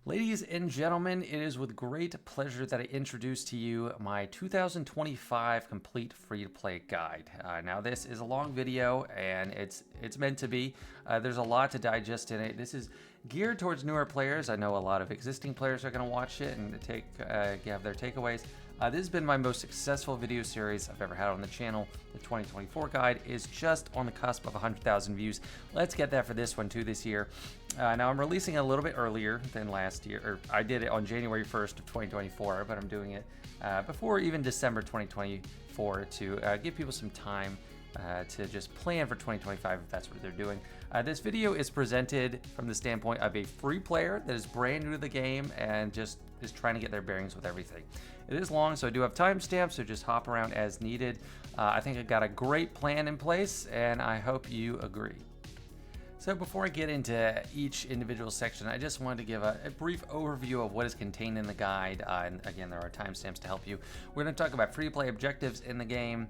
Ladies and gentlemen, it is with great pleasure that I introduce to you my 2025 complete free-to-play guide. Now this is a long video and it's meant to be. There's a lot to digest in it. This is geared towards newer players. I know a lot of existing players are going to watch it and have their takeaways. This has been my most successful video series I've ever had on the channel. The 2024 guide is just on the cusp of 100,000 views. Let's get that for this one too this year. Now I'm releasing a little bit earlier than last year, or I did it on January 1st of 2024, but I'm doing it before even December 2024 to give people some time to just plan for 2025 if that's what they're doing. This video is presented from the standpoint of a free player that is brand new to the game and just is trying to get their bearings with everything. It is long, so I do have timestamps, so just hop around as needed. I think I've got a great plan in place, and I hope you agree. So before I get into each individual section, I just wanted to give a brief overview of what is contained in the guide. And again, there are timestamps to help you. We're going to talk about free-to-play objectives in the game,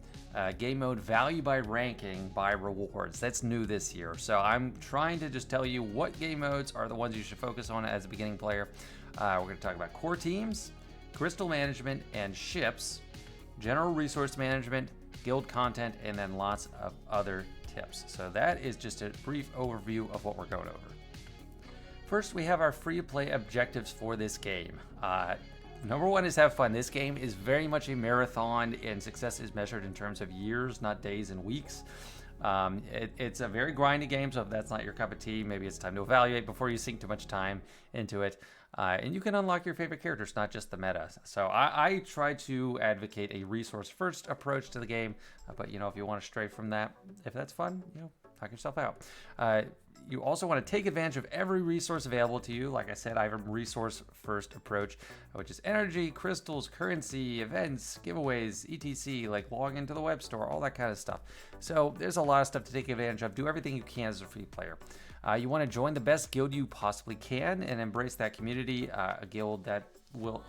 game mode value by ranking by rewards. That's new this year. So I'm trying to just tell you what game modes are the ones you should focus on as a beginning player. We're going to talk about core teams, crystal management and ships, general resource management, guild content, and then lots of other tips. So that is just a brief overview of what we're going over. First, we have our free-to-play objectives for this game. Number one is have fun. This game is very much a marathon, and success is measured in terms of years, not days and weeks. It's a very grindy game, so if that's not your cup of tea, maybe it's time to evaluate before you sink too much time into it. And you can unlock your favorite characters, not just the meta. So I try to advocate a resource-first approach to the game, but if you want to stray from that, if that's fun, knock yourself out. You also want to take advantage of every resource available to you. Like I said, I have a resource-first approach, which is energy, crystals, currency, events, giveaways, etc. Like log into the Webstore, all that kind of stuff. So there's a lot of stuff to take advantage of. Do everything you can as a free player. You want to join the best guild you possibly can and embrace that community, a guild that will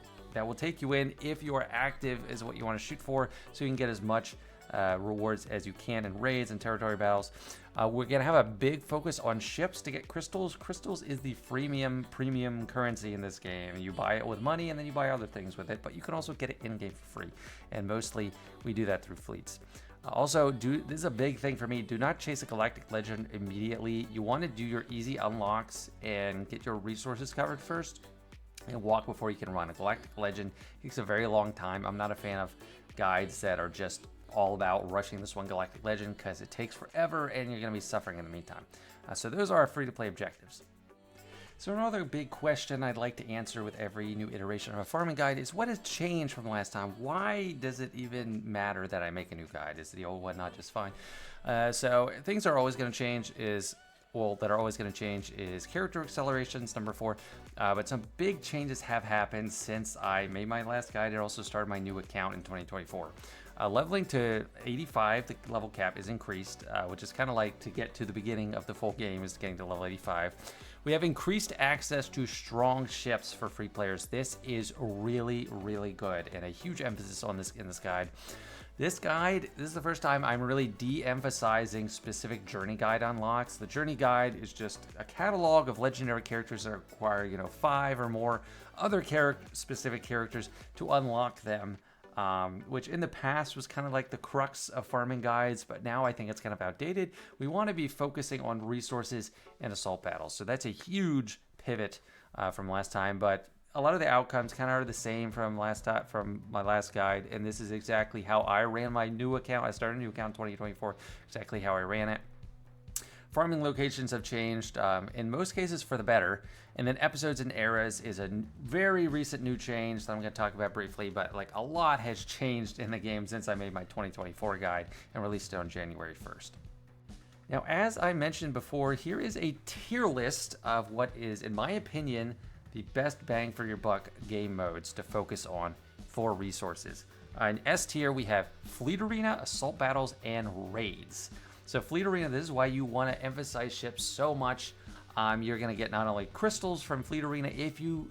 take you in if you are active is what you want to shoot for, so you can get as much rewards as you can in raids and territory battles. We're going to have a big focus on ships to get crystals. Crystals is the premium currency in this game. You buy it with money and then you buy other things with it, but you can also get it in-game for free. And mostly we do that through fleets. Also, this is a big thing for me. Do not chase a Galactic Legend immediately. You want to do your easy unlocks and get your resources covered first and walk before you can run. A Galactic Legend takes a very long time. I'm not a fan of guides that are just all about rushing this one Galactic Legend because it takes forever and you're going to be suffering in the meantime. So those are our free-to-play objectives. So another big question I'd like to answer with every new iteration of a farming guide is what has changed from the last time? Why does it even matter that I make a new guide? Is the old one not just fine? So things are always going to change is character accelerations, number 4. But some big changes have happened since I made my last guide and also started my new account in 2024. Leveling to 85, the level cap is increased, which is kind of like to get to the beginning of the full game is getting to level 85. We have increased access to strong ships for free players. This is really, really good, and a huge emphasis on this in this guide. This is the first time I'm really de-emphasizing specific journey guide unlocks. The journey guide is just a catalog of legendary characters that require, 5 or more other specific characters to unlock them. Which in the past was kind of like the crux of farming guides, but now I think it's kind of outdated. We want to be focusing on resources and assault battles. So that's a huge pivot from last time, but a lot of the outcomes kind of are the same from my last guide, and this is exactly how I ran my new account. I started a new account in 2024, exactly how I ran it. Farming locations have changed, in most cases for the better. And then episodes and eras is a very recent new change that I'm going to talk about briefly, but like a lot has changed in the game since I made my 2024 guide and released it on January 1st. Now, as I mentioned before, here is a tier list of what is, in my opinion, the best bang for your buck game modes to focus on for resources. In S tier, we have Fleet Arena, Assault Battles, and Raids. So Fleet Arena, this is why you want to emphasize ships so much. You're going to get not only crystals from Fleet Arena if you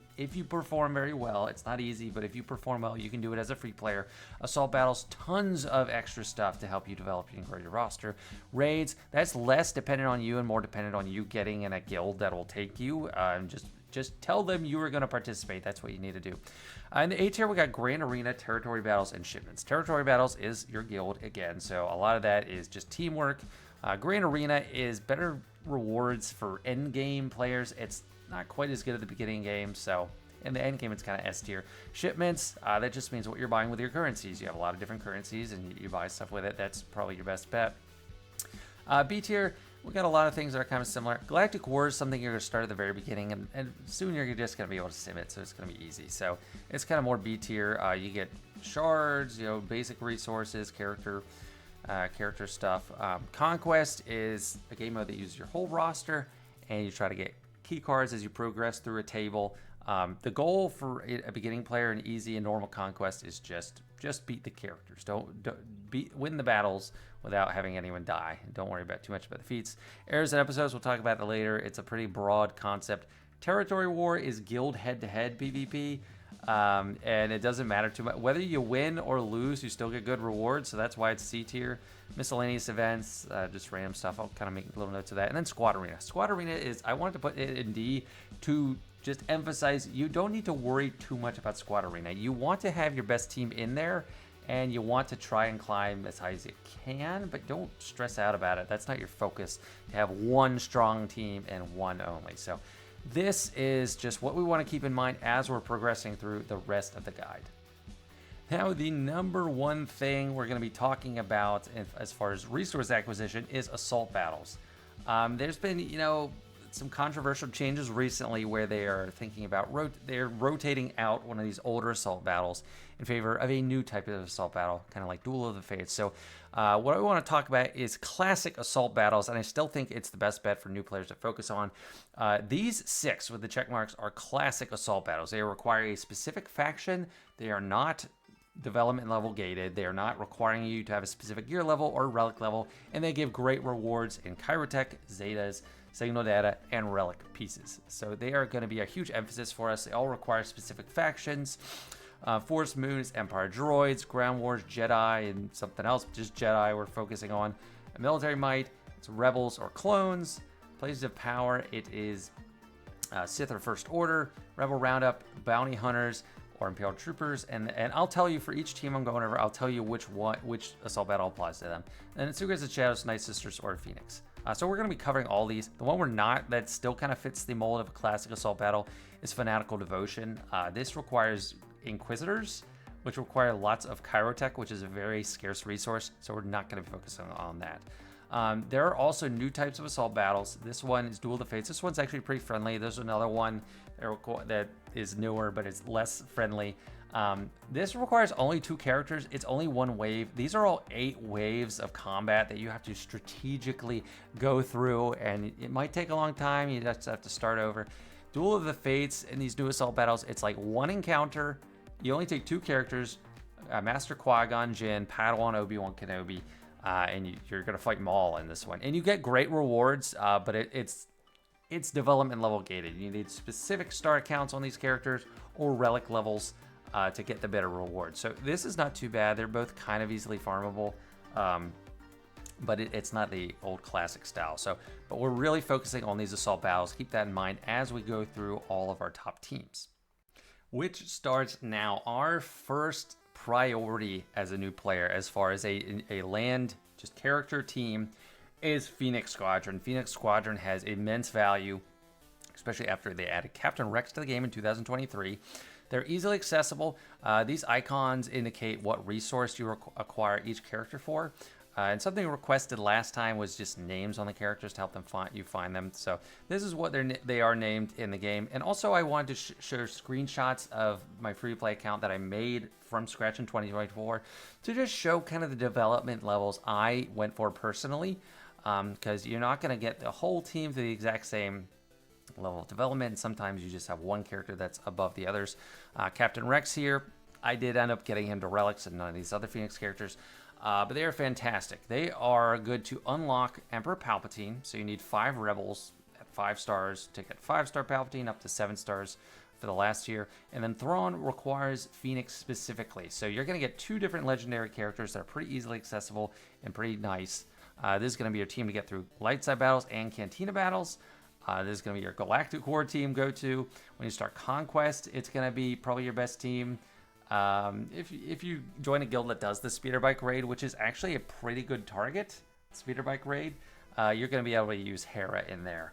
perform very well. It's not easy, but if you perform well, you can do it as a free player. Assault Battles, tons of extra stuff to help you develop and grow your roster. Raids, that's less dependent on you and more dependent on you getting in a guild that will take you. Just just tell them you are going to participate. That's what you need to do. In the A tier, we got Grand Arena, Territory Battles, and Shipments. Territory Battles is your guild again, so a lot of that is just teamwork. Grand Arena is better rewards for end game players. It's not quite as good at the beginning game, so in the end game it's kind of S tier. Shipments, that just means what you're buying with your currencies. You have a lot of different currencies and you buy stuff with it. That's probably your best bet. B tier, we got a lot of things that are kind of similar. Galactic War is something you're going to start at the very beginning, and soon you're just going to be able to sim it, so it's going to be easy. So it's kind of more B tier. You get shards, basic resources, character stuff. Conquest is a game mode that uses your whole roster, and you try to get key cards as you progress through a table. The goal for a beginning player in easy and normal Conquest is just beat the characters. Don't win the battles without having anyone die. Don't worry too much about the feats. Errors and episodes, we'll talk about that later. It's a pretty broad concept. Territory War is guild head-to-head PvP, and it doesn't matter too much. Whether you win or lose, you still get good rewards, so that's why it's C tier. Miscellaneous events, just random stuff. I'll kind of make little notes of that. And then Squad Arena. Squad Arena is, I wanted to put it in D to just emphasize you don't need to worry too much about Squad Arena. You want to have your best team in there, and you want to try and climb as high as you can, but don't stress out about it. That's not your focus, to have one strong team and one only. So this is just what we want to keep in mind as we're progressing through the rest of the guide. Now, the number one thing we're going to be talking about as far as resource acquisition is assault battles. There's been, some controversial changes recently where they are thinking about they're rotating out one of these older assault battles in favor of a new type of assault battle, kind of like Duel of the Fates. So what I want to talk about is classic assault battles, and I still think it's the best bet for new players to focus on. These 6 with the check marks are classic assault battles. They require a specific faction. They are not development level gated. They are not requiring you to have a specific gear level or relic level, and they give great rewards in Chirotech, Zetas, Signal Data, and relic pieces. So they are going to be a huge emphasis for us. They all require specific factions. Force Moons, Empire Droids, Ground Wars, Jedi, and something else, just Jedi we're focusing on. Military Might, it's Rebels or Clones. Places of Power, it is Sith or First Order, Rebel Roundup, Bounty Hunters, or Imperial Troopers, and I'll tell you for each team I'm going over, I'll tell you which assault battle applies to them. And it's Secrets of Shadows, Night Sisters, or Phoenix. So we're going to be covering all these. The one we're not, that still kind of fits the mold of a classic assault battle, is Fanatical Devotion. This requires Inquisitors, which require lots of Chirotech, which is a very scarce resource, so we're not going to be focusing on that. There are also new types of assault battles. This one is Duel of the Fates. This one's actually pretty friendly. There's another one that is newer, but it's less friendly. This requires only 2 characters. It's only 1 wave. These are all 8 waves of combat that you have to strategically go through, and it might take a long time. You just have to start over. Duel of the Fates in these new assault battles, it's like 1 encounter. You only take 2 characters, Master Qui-Gon Jinn, Padawan Obi-Wan Kenobi, and you're going to fight Maul in this one. And you get great rewards, but it's development level gated. You need specific start accounts on these characters or relic levels to get the better reward. So this is not too bad. They're both kind of easily farmable, but it's not the old classic style. But we're really focusing on these assault battles. Keep that in mind as we go through all of our top teams. Which starts now. Our first priority as a new player, as far as a land just character team, is Phoenix Squadron. Phoenix Squadron has immense value, especially after they added Captain Rex to the game in 2023. They're easily accessible. These icons indicate what resource you acquire each character for. And something requested last time was just names on the characters to help them find them. So this is what they are named in the game. And also I wanted to share screenshots of my free-to-play account that I made from scratch in 2024 to just show kind of the development levels I went for personally. Because you're not going to get the whole team to the exact same level of development. Sometimes you just have one character that's above the others. Captain Rex here, I did end up getting him to relics and none of these other Phoenix characters. But they are fantastic. They are good to unlock Emperor Palpatine. So you need 5 rebels at 5 stars to get 5-star Palpatine up to 7 stars for the last year. And then Thrawn requires Phoenix specifically. So you're going to get 2 different legendary characters that are pretty easily accessible and pretty nice. This is going to be your team to get through light side battles and Cantina battles. This is going to be your Galactic Core team go-to. When you start Conquest, it's going to be probably your best team. If you join a guild that does the speeder bike raid, which is actually a pretty good target, speeder bike raid, you're going to be able to use Hera in there.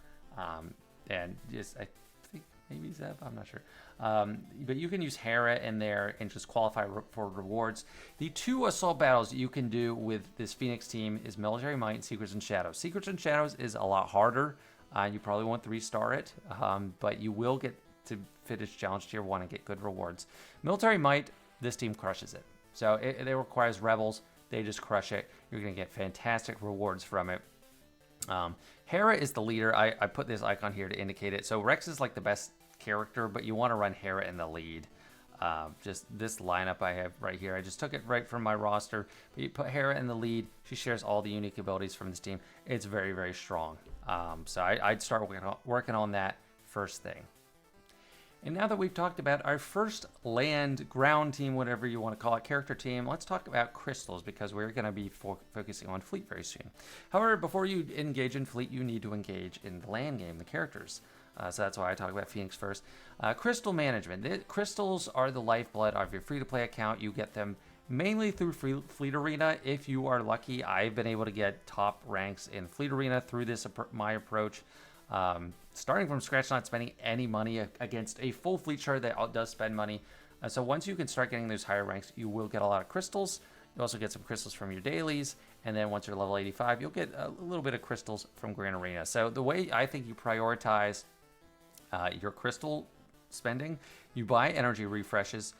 And just, I think maybe Zeb, I'm not sure. But you can use Hera in there and just qualify for rewards. The 2 assault battles you can do with this Phoenix team is Military Might and Secrets and Shadows. Secrets and Shadows is a lot harder. You probably won't 3-star it, but you will get to finish Challenge Tier 1 and get good rewards. Military Might, this team crushes it. So it requires Rebels. They just crush it. You're going to get fantastic rewards from it. Hera is the leader. I put this icon here to indicate it. So Rex is like the best character, but you want to run Hera in the lead. Just this lineup I have right here, I just took it right from my roster. But you put Hera in the lead. She shares all the unique abilities from this team. It's very, very strong. So I'd start working on that first thing. And now that we've talked about our first land, ground team, whatever you want to call it, character team, let's talk about crystals, because we're going to be focusing on fleet very soon. However, before you engage in fleet, you need to engage in the land game, the characters. So that's why I talk about Phoenix first. Crystal management. Crystals are the lifeblood of your free-to-play account. You get them mainly through Fleet Arena. If you are lucky, I've been able to get top ranks in Fleet Arena through this my approach. Starting from scratch, not spending any money against a full fleet chart that does spend money. So once you can start getting those higher ranks, you will get a lot of crystals. You also get some crystals from your dailies. And then once you're level 85, you'll get a little bit of crystals from Grand Arena. So the way I think you prioritize your crystal spending, you buy energy refreshes.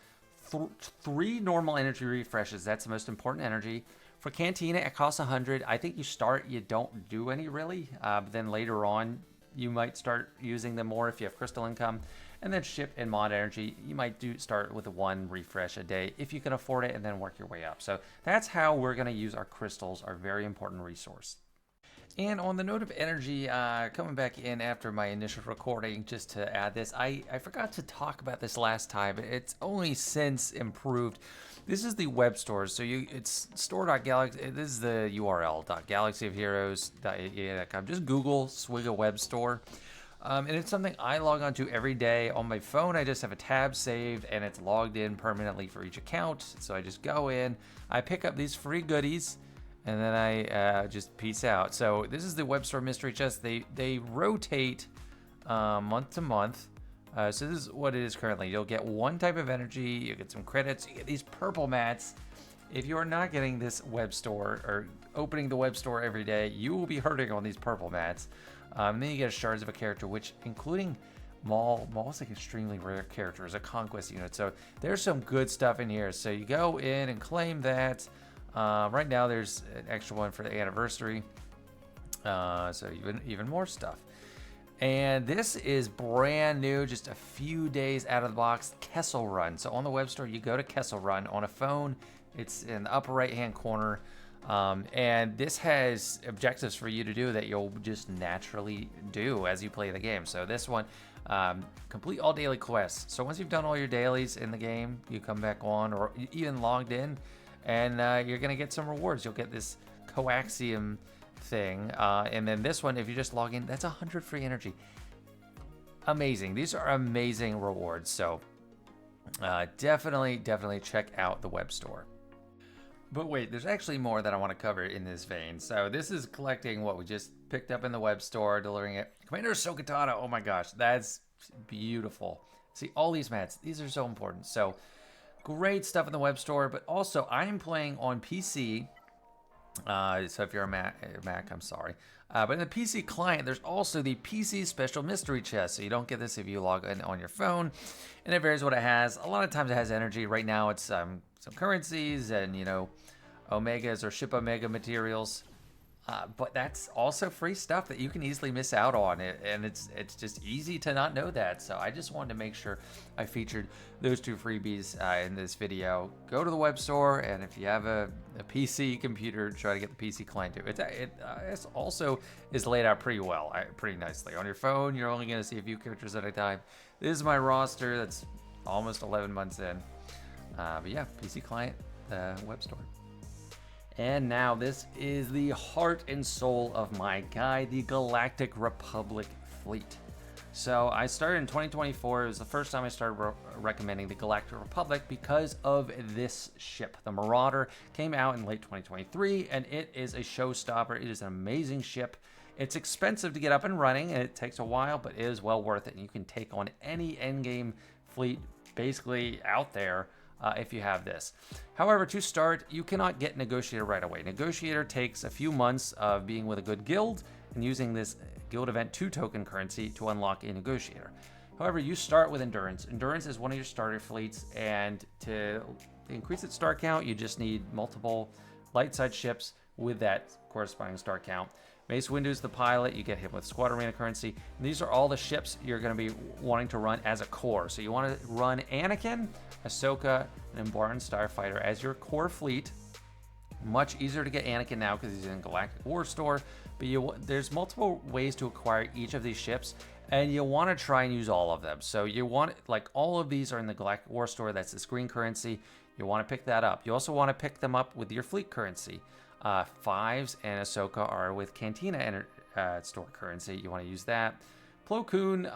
3 normal energy refreshes, that's the most important energy. For Cantina, it costs 100. I think you start, you don't do any really. But then later on, you might start using them more if you have crystal income. And then ship and mod energy, you might start with 1 refresh a day if you can afford it, and then work your way up. So that's how we're going to use our crystals, our very important resource. And on the note of energy, coming back in after my initial recording, just to add this, I forgot to talk about this last time. It's only since improved. This is the Webstore. So it's store.galaxy. This is the URL, galaxyofheroes.com. Just Google SWGOH Webstore. And it's something I log on to every day. On my phone, I just have a tab saved, and it's logged in permanently for each account. So I just go in, I pick up these free goodies, and then I just peace out. So this is the Webstore mystery chest. They rotate month to month. So this is what it is currently. You'll get 1 type of energy, you get some credits, you get these purple mats. If you are not getting this Webstore or opening the Webstore every day, you will be hurting on these purple mats. Then you get shards of a character, which including Maul. Maul's like an extremely rare character as a conquest unit. So there's some good stuff in here. So you go in and claim that. Right now there's an extra one for the anniversary. So even more stuff. And this is brand new, just a few days out of the box, Kessel Run. So on the Webstore, you go to Kessel Run. On a phone, it's in the upper right-hand corner. And this has objectives for you to do that you'll just naturally do as you play the game. So this one, complete all daily quests. So once you've done all your dailies in the game, you come back on or even logged in, and you're going to get some rewards. You'll get this coaxium thing, and then this one, if you just log in, that's 100 free energy. Amazing. These are amazing rewards. So definitely check out the Webstore. But wait, there's actually more that I want to cover in this vein. So this is collecting what we just picked up in the Webstore, delivering it. Commander Ahsoka, oh my gosh, that's beautiful. See, all these mats, these are so important. So great stuff in the Webstore, but also I'm playing on PC. So if you're a Mac, I'm sorry. But in the PC client, there's also the PC special mystery chest. So you don't get this if you log in on your phone. And it varies what it has. A lot of times it has energy. Right now it's some currencies and, Omegas or ship Omega materials. But that's also free stuff that you can easily miss out on. And it's just easy to not know that. So I just wanted to make sure I featured those 2 freebies in this video. Go to the Webstore, and if you have a PC computer, try to get the PC client too. It also is laid out pretty well, pretty nicely. On your phone, you're only going to see a few characters at a time. This is my roster. That's almost 11 months in. But yeah, PC client, Webstore. And now this is the heart and soul of my guide, the Galactic Republic fleet. So I started in 2024. It was the first time I started recommending the Galactic Republic because of this ship. The Marauder came out in late 2023, and it is a showstopper. It is an amazing ship. It's expensive to get up and running, and it takes a while, but it is well worth it. And you can take on any endgame fleet basically out there if you have this. However, to start, you cannot get Negotiator right away. Negotiator takes a few months of being with a good guild and using this Guild Event 2 token currency to unlock a Negotiator. However, you start with Endurance. Endurance is one of your starter fleets, and to increase its star count, you just need multiple light side ships with that corresponding star count. Mace Windu is the pilot. You get him with Squad Arena currency. And these are all the ships you're going to be wanting to run as a core. So you want to run Anakin, Ahsoka, and Embarn Starfighter as your core fleet. Much easier to get Anakin now because he's in Galactic Webstore, but there's multiple ways to acquire each of these ships, and you want to try and use all of them. So you want, like, all of these are in the Galactic Webstore. That's the screen currency. You want to pick that up. You also want to pick them up with your fleet currency. Fives and Ahsoka are with Cantina store currency. You want to use that. Plo Koon,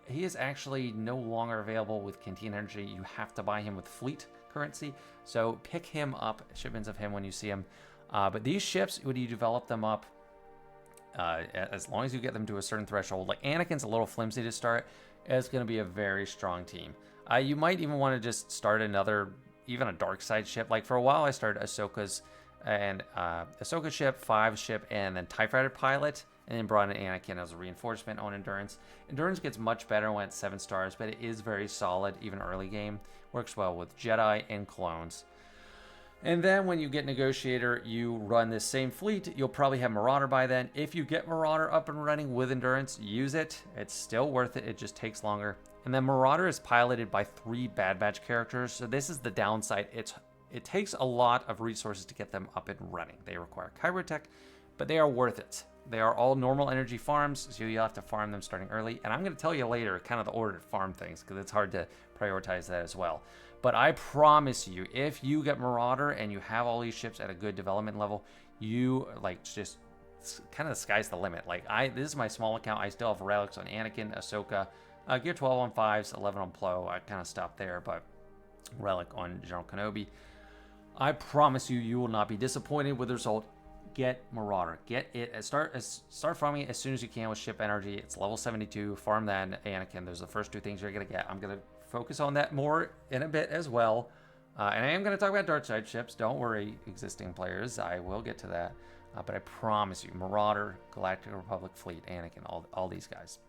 he is actually no longer available with Cantina energy. You have to buy him with fleet currency. So pick him up, shipments of him when you see him. But these ships, when you develop them up, as long as you get them to a certain threshold, like Anakin's a little flimsy to start, it's going to be a very strong team. You might even want to just start even a dark side ship. Like for a while, I started Ahsoka's Ahsoka ship, 5 ship, and then TIE Fighter pilot, and then brought in Anakin as a reinforcement on Endurance. Endurance gets much better when it's 7 stars, but it is very solid, even early game. Works well with Jedi and clones. And then when you get Negotiator, you run this same fleet. You'll probably have Marauder by then. If you get Marauder up and running with Endurance, use it. It's still worth it. It just takes longer. And then Marauder is piloted by 3 Bad Batch characters. So this is the downside. It takes a lot of resources to get them up and running. They require Chirotech, but they are worth it. They are all normal energy farms, so you'll have to farm them starting early. And I'm going to tell you later kind of the order to farm things, because it's hard to prioritize that as well. But I promise you, if you get Marauder and you have all these ships at a good development level, you just kind of the sky's the limit. This is my small account. I still have relics on Anakin, Ahsoka, Gear 12 on 5s, 11 on Plo. I kind of stopped there, but relic on General Kenobi. I promise you, you will not be disappointed with the result. Get Marauder. Get it. Start farming it as soon as you can with ship energy. It's level 72. Farm that Anakin. Those are the first 2 things you're going to get. I'm going to focus on that more in a bit as well. And I am going to talk about dark side ships. Don't worry, existing players. I will get to that. But I promise you, Marauder, Galactic Republic fleet, Anakin, all these guys.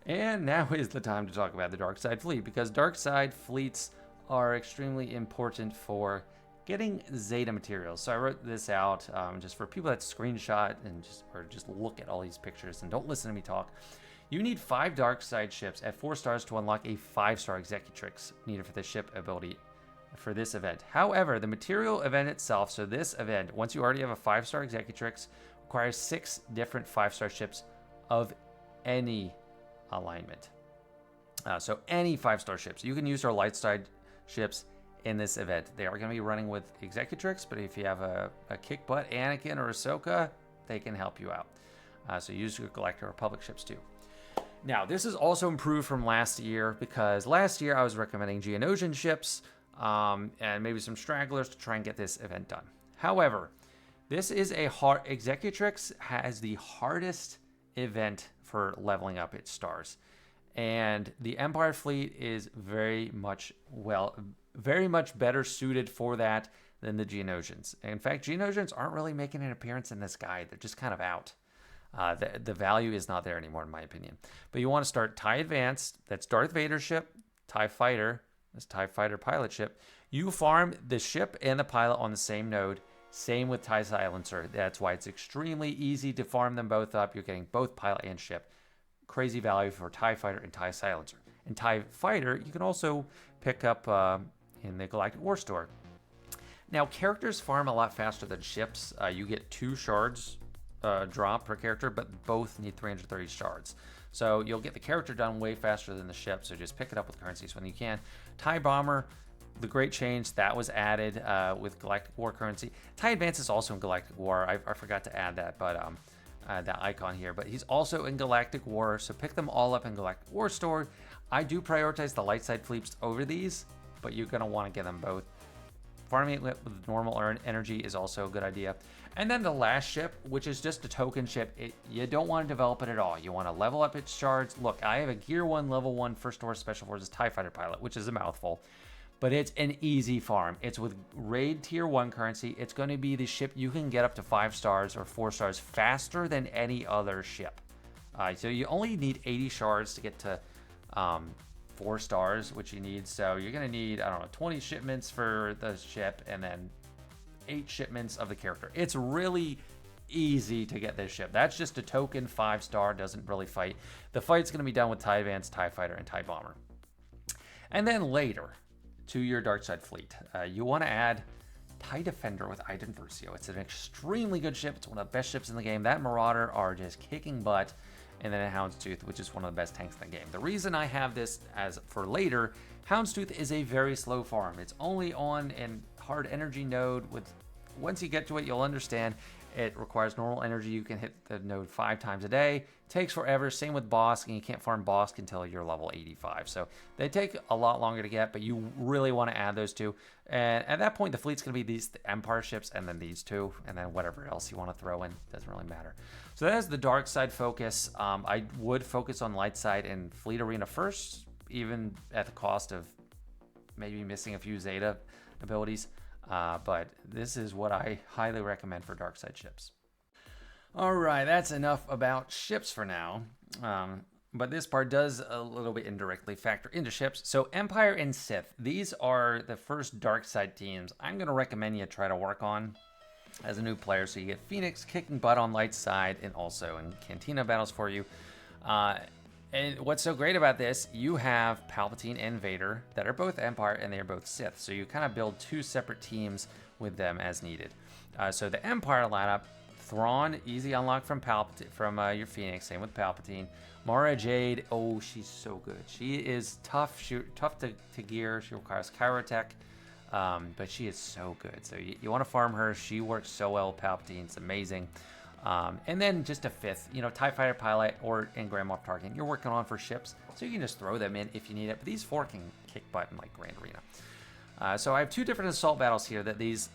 And now is the time to talk about the dark side fleet, because dark side fleets are extremely important for getting Zeta materials. So I wrote this out just for people that screenshot and just look at all these pictures and don't listen to me talk. You need 5 dark side ships at 4 stars to unlock a 5-star Executrix needed for the ship ability for this event. However, the material event itself, so this event, once you already have a 5-star Executrix, requires 6 different 5-star ships of any alignment. So any 5-star ships. You can use our light side ships in this event. They are going to be running with Executrix, but if you have a kick butt Anakin or Ahsoka, they can help you out. So use your Galactic Republic ships too. Now, this is also improved from last year, because last year I was recommending Geonosian ships and maybe some stragglers to try and get this event done. However, this is Executrix has the hardest event for leveling up its stars. And the Empire fleet is very much better suited for that than the Geonosians. In fact, Geonosians aren't really making an appearance in this guide. They're just kind of out. The value is not there anymore, in my opinion. But you want to start TIE Advanced. That's Darth Vader ship. TIE Fighter. That's TIE Fighter pilot ship. You farm the ship and the pilot on the same node. Same with TIE Silencer. That's why it's extremely easy to farm them both up. You're getting both pilot and ship. Crazy value for TIE Fighter and TIE Silencer. And TIE Fighter, you can also pick up in the Galactic Webstore. Now, characters farm a lot faster than ships. You get 2 shards drop per character, but both need 330 shards. So you'll get the character done way faster than the ship, so just pick it up with currencies when you can. TIE Bomber, the great change, that was added with Galactic War currency. TIE Advance is also in Galactic War. I forgot to add that, but that icon here, but he's also in Galactic War, so pick them all up in Galactic War Store. I do prioritize the light side fleets over these, but you're going to want to get them both. Farming it with normal energy is also a good idea. And then the last ship, which is just a token ship, you don't want to develop it at all. You want to level up its shards. Look, I have a Gear 1 level 1 First Order Special Forces TIE Fighter pilot, which is a mouthful, but it's an easy farm. It's with raid tier 1 currency. It's going to be the ship you can get up to 5 stars or 4 stars faster than any other ship. So you only need 80 shards to get to 4 stars, which you need. So you're going to need, I don't know, 20 shipments for the ship and then 8 shipments of the character. It's really easy to get this ship. That's just a token 5-star, doesn't really fight. The fight's going to be done with TIE Advance, TIE Fighter, and TIE Bomber. And then later, to your dark side fleet, you want to add TIE Defender with Iden Versio. It's an extremely good ship. It's one of the best ships in the game. That Marauder are just kicking butt. And then a Houndstooth, which is one of the best tanks in the game. The reason I have this as for later, Houndstooth is a very slow farm. It's only on an hard energy node. Once you get to it, you'll understand it requires normal energy. You can hit the node 5 times a day. Takes forever. Same with Bosk, and you can't farm Bosk until you're level 85. So they take a lot longer to get, but you really want to add those two. And at that point, the fleet's going to be these Empire ships, and then these two, and then whatever else you want to throw in. Doesn't really matter. So that is the dark side focus. I would focus on light side and Fleet Arena first, even at the cost of maybe missing a few Zeta abilities. But this is what I highly recommend for dark side ships. All right, that's enough about ships for now. But this part does a little bit indirectly factor into ships. So Empire and Sith, these are the first dark side teams I'm going to recommend you try to work on as a new player. So you get Phoenix kicking butt on light side and also in Cantina battles for you. And what's so great about this, you have Palpatine and Vader that are both Empire and they are both Sith. So you kind of build 2 separate teams with them as needed. So the Empire lineup, Thrawn, easy unlock from Palpatine, from your Phoenix, same with Palpatine. Mara Jade, oh, she's so good. She is tough, tough to gear. She requires Chirotech. But she is so good. So you want to farm her. She works so well with Palpatine. It's amazing. And then just a 5th, TIE Fighter pilot or in Grand Moff Tarkin. You're working on for ships, so you can just throw them in if you need it. But these 4 can kick butt in like Grand Arena. So I have 2 different assault battles here that these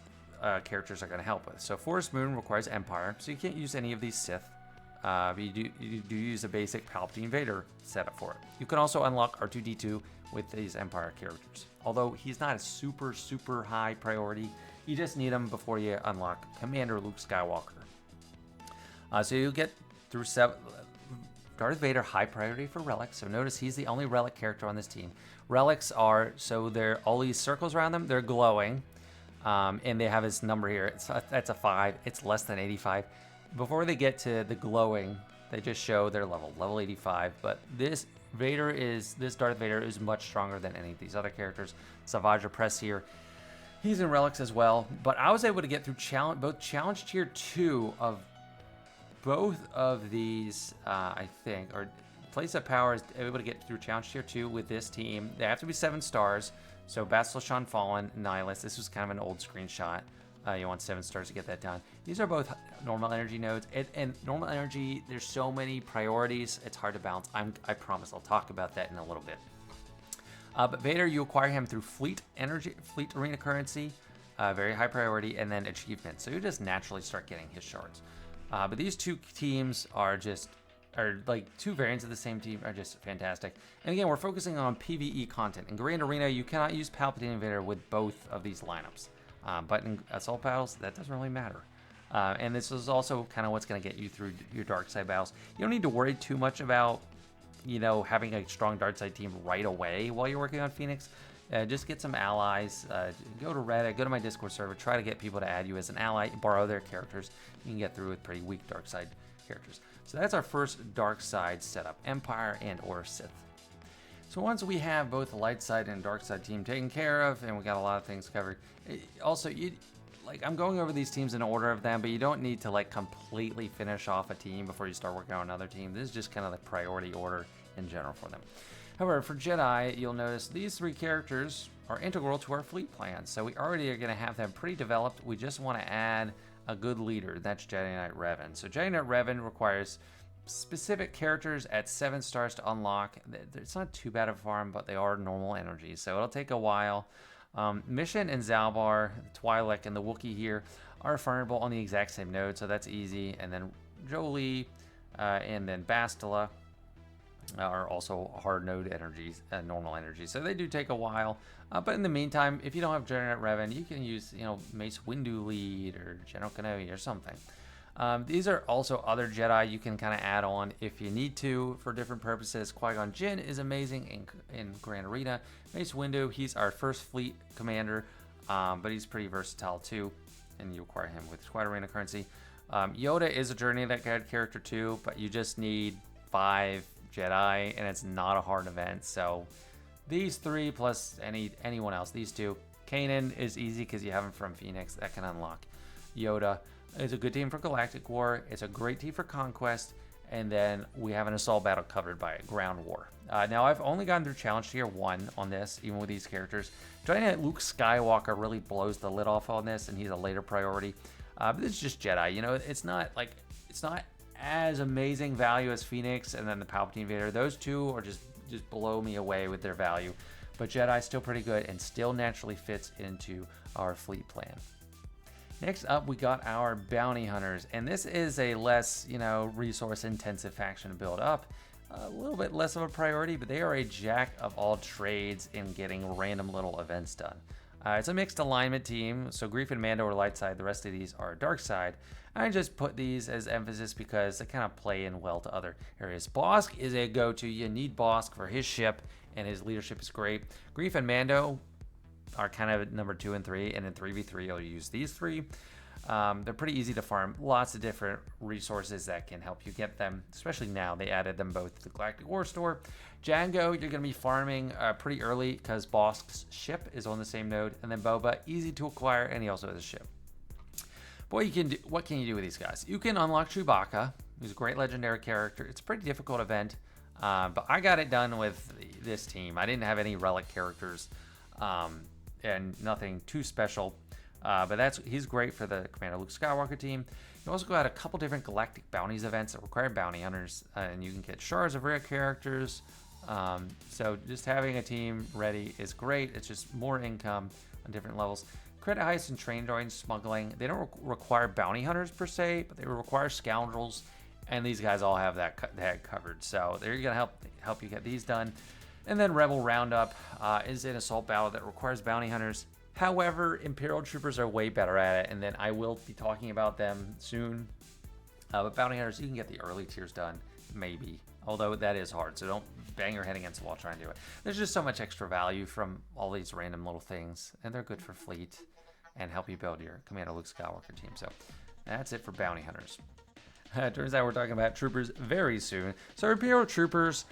characters are going to help with. So Forest Moon requires Empire, so you can't use any of these Sith. But you do use a basic Palpatine Vader setup for it. You can also unlock R2-D2 with these Empire characters. Although he's not a super high priority, you just need him before you unlock Commander Luke Skywalker. So you'll get through 7. Darth Vader, high priority for relics. So notice he's the only relic character on this team. Relics are, so they're all these circles around them, they're glowing. And they have his number here. That's a 5. It's less than 85. Before they get to the glowing, they just show their level 85. But this Darth Vader is much stronger than any of these other characters. Savage Press here, he's in relics as well. But I was able to get through both challenge tier 2 of both of these, I think, or Place of Power is able to get through challenge tier 2 with this team. They have to be 7 stars. So Bastila Shan Fallen, Nihilus. This was kind of an old screenshot. You want 7 stars to get that done. These are both normal energy nodes. And normal energy, there's so many priorities. It's hard to balance. I promise I'll talk about that in a little bit. But Vader, you acquire him through Fleet Arena currency, very high priority, and then achievement. So you just naturally start getting his shards. But these 2 teams are like 2 variants of the same team, are just fantastic. And again, we're focusing on PvE content. In Grand Arena, you cannot use Palpatine and Vader with both of these lineups. But in assault battles, that doesn't really matter. And this is also kind of what's going to get you through your dark side battles. You don't need to worry too much about, having a strong dark side team right away while you're working on Phoenix. Just get some allies. Go to Reddit, go to my Discord server, try to get people to add you as an ally, borrow their characters. You can get through with pretty weak dark side characters. So that's our first dark side setup, Empire and or Sith. So once we have both the light side and dark side team taken care of, and we got a lot of things covered, also, I'm going over these teams in order of them, but you don't need to completely finish off a team before you start working on another team. This is just kind of the priority order in general for them. However, for Jedi, you'll notice these 3 characters are integral to our fleet plan. So we already are going to have them pretty developed. We just want to add a good leader. That's Jedi Knight Revan. So Jedi Knight Revan requires specific characters at 7 stars to unlock. It's not too bad of a farm, but they are normal energies, so it'll take a while. Mission and Zalbar, Twi'lek, and the Wookiee here are farmable on the exact same node, so that's easy. And then Jolie and then Bastila are also hard node energies, normal energies, so they do take a while. But in the meantime, if you don't have Jedi Knight Revan, you can use, Mace Windu Lead or General Kenobi or something. These are also other Jedi you can kind of add on if you need to for different purposes. Qui-Gon Jinn is amazing in Grand Arena. Mace Windu, he's our first fleet commander, but he's pretty versatile too, and you acquire him with Squad Arena currency. Yoda is a Journey That Guide character too, but you just need 5 Jedi, and it's not a hard event. So these 3 plus anyone else, these 2. Kanan is easy because you have him from Phoenix. That can unlock. Yoda is a good team for Galactic War. It's a great team for Conquest. And then we have an assault battle covered by Ground War. Now, I've only gone through Challenge Tier 1 on this, even with these characters. Joining at Luke Skywalker really blows the lid off on this, and he's a later priority. But this is just Jedi. It's not as amazing value as Phoenix and then the Palpatine Vader. Those 2 are just blow me away with their value. But Jedi still pretty good and still naturally fits into our fleet plan. Next up, we got our Bounty Hunters, and this is a less, resource-intensive faction to build up. A little bit less of a priority, but they are a jack of all trades in getting random little events done. It's a mixed alignment team, so Grief and Mando are light side. The rest of these are dark side. I just put these as emphasis because they kind of play in well to other areas. Bosk is a go-to. You need Bosk for his ship, and his leadership is great. Grief and Mando are kind of number 2 and 3, and in 3v3 you'll use these 3. They're pretty easy to farm. Lots of different resources that can help you get them, especially now. They added them both to the Galactic War Store. Django, you're going to be farming pretty early because Bosk's ship is on the same node, and then Boba, easy to acquire, and he also has a ship. But what can you do with these guys? You can unlock Chewbacca, who's a great legendary character. It's a pretty difficult event, but I got it done with this team. I didn't have any relic characters, and nothing too special. But he's great for the Commander Luke Skywalker team. You also got a couple different Galactic Bounties events that require bounty hunters, and you can get shards of rare characters. So just having a team ready is great. It's just more income on different levels. Credit heists and train droid smuggling, they don't require bounty hunters per se, but they require scoundrels, and these guys all have that covered. So they're going to help you get these done. And then Rebel Roundup is an assault battle that requires bounty hunters. However, Imperial Troopers are way better at it, and then I will be talking about them soon. But bounty hunters, you can get the early tiers done, maybe. Although that is hard, so don't bang your head against the wall trying to do it. There's just so much extra value from all these random little things, and they're good for fleet and help you build your Commander Luke Skywalker team. So that's it for bounty hunters. Turns out we're talking about troopers very soon. So Imperial Troopers,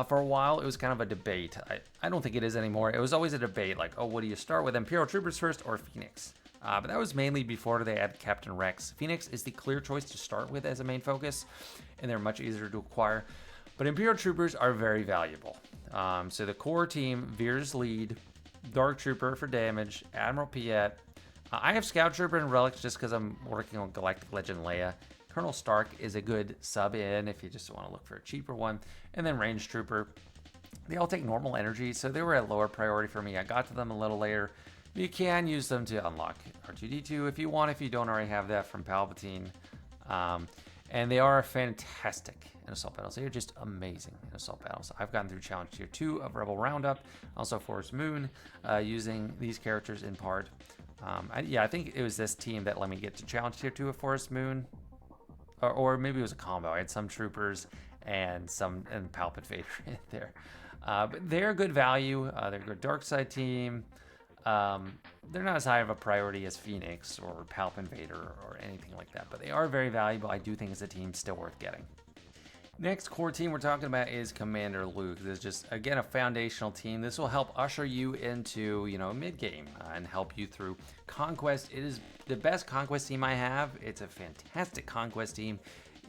for a while, it was kind of a debate. I don't think it is anymore. It was always a debate, like, oh, what do you start with, Imperial Troopers first or Phoenix? But that was mainly before they added Captain Rex. Phoenix is the clear choice to start with as a main focus, and they're much easier to acquire. But Imperial Troopers are very valuable. So the core team, Veer's lead, Dark Trooper for damage, Admiral Piet. I have Scout Trooper and Relics just because I'm working on Galactic Legend Leia. Colonel Stark is a good sub-in if you just want to look for a cheaper one. And then Range Trooper. They all take normal energy, so they were at lower priority for me. I got to them a little later. You can use them to unlock R2-D2 if you want, if you don't already have that from Palpatine. And they are fantastic in assault battles. They are just amazing in assault battles. I've gotten through Challenge Tier 2 of Rebel Roundup, also Forest Moon, using these characters in part. I think it was this team that let me get to Challenge Tier 2 of Forest Moon. Or maybe it was a combo. I had some troopers and Palpatine Vader in there. But they're good value. They're a good dark side team. They're not as high of a priority as Phoenix or Palpatine Vader or anything like that. But they are very valuable. I do think as a team still worth getting. Next core team we're talking about is Commander Luke. This is just, again, a foundational team. This will help usher you into, mid-game and help you through Conquest. It is the best Conquest team I have. It's a fantastic Conquest team.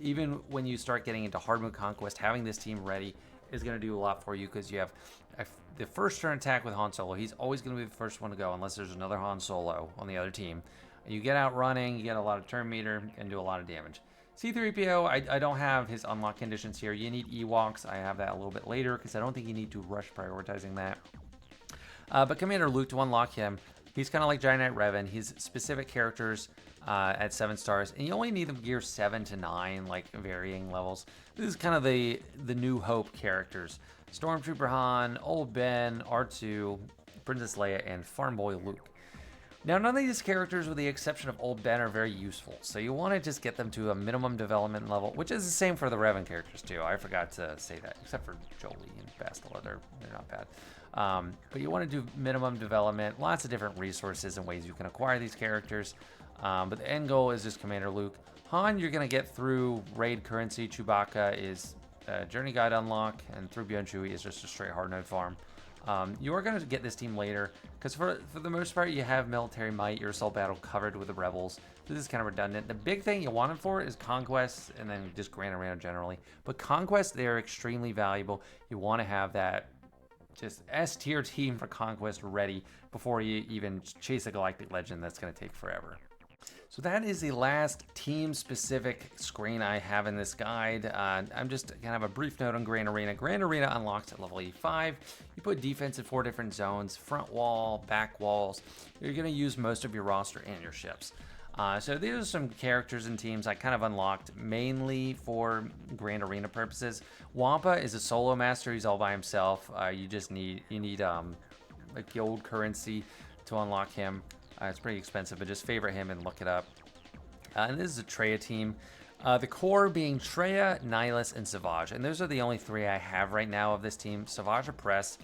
Even when you start getting into hard mode Conquest, having this team ready is going to do a lot for you because you have the first turn attack with Han Solo. He's always going to be the first one to go unless there's another Han Solo on the other team. You get out running, you get a lot of turn meter, and do a lot of damage. C-3PO, I don't have his unlock conditions here. You need Ewoks. I have that a little bit later because I don't think you need to rush prioritizing that. But Commander Luke, to unlock him, he's kind of like Giant Knight Revan. He's specific characters at 7 stars, and you only need them gear 7 to 9, like varying levels. This is kind of the New Hope characters. Stormtrooper Han, Old Ben, R2, Princess Leia, and Farm Boy Luke. Now, none of these characters, with the exception of Old Ben, are very useful, so you want to just get them to a minimum development level, which is the same for the Revan characters, too. I forgot to say that, except for Jolie and Bastila. They're not bad. But you want to do minimum development, lots of different resources and ways you can acquire these characters. But the end goal is just Commander Luke. Han, you're going to get through raid currency. Chewbacca is Journey Guide unlock, and 3PO and Chewie is just a straight hard node farm. You are going to get this team later, because for the most part, you have military might, your assault battle covered with the rebels. This is kind of redundant. The big thing you want it for is Conquest, and then just Grand Arena generally. But Conquest, they're extremely valuable. You want to have that just S-tier team for Conquest ready before you even chase a Galactic Legend. That's going to take forever. So that is the last team-specific screen I have in this guide. I'm just going to have a brief note on Grand Arena. Grand Arena unlocks at level 85. You put defense in 4 different zones, front wall, back walls. You're going to use most of your roster and your ships. So these are some characters and teams I kind of unlocked mainly for Grand Arena purposes. Wampa is a solo master. He's all by himself. You need a gold currency to unlock him. It's pretty expensive, but just favorite him and look it up. And this is a Traya team. The core being Traya, Nihilus, and Savage. And those are the only 3 I have right now of this team. Savage Oppress,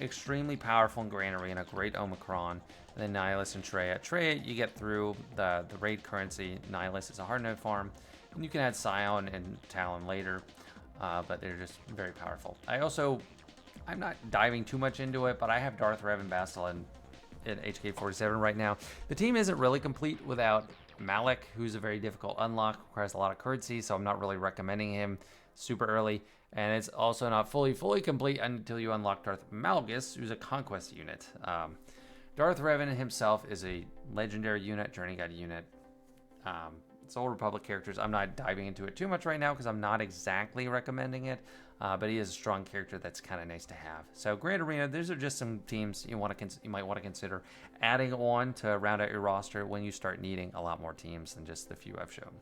extremely powerful in Grand Arena, great Omicron. And then Nihilus and Traya. Traya, you get through the raid currency. Nihilus is a hard node farm. And you can add Scion and Talon later, but they're just very powerful. I'm not diving too much into it, but I have Darth Revan, Bastila, and in HK47 right now. The team isn't really complete without Malik, who's a very difficult unlock, requires a lot of currency, so I'm not really recommending him super early. And it's also not fully complete until you unlock Darth Malgus, who's a Conquest unit. Darth Revan himself is a legendary unit, Journey Guide unit. It's Old Republic characters. I'm not diving into it too much right now because I'm not exactly recommending it, but he is a strong character that's kind of nice to have. So Grand Arena, these are just some teams you might want to consider adding on to round out your roster when you start needing a lot more teams than just the few I've shown.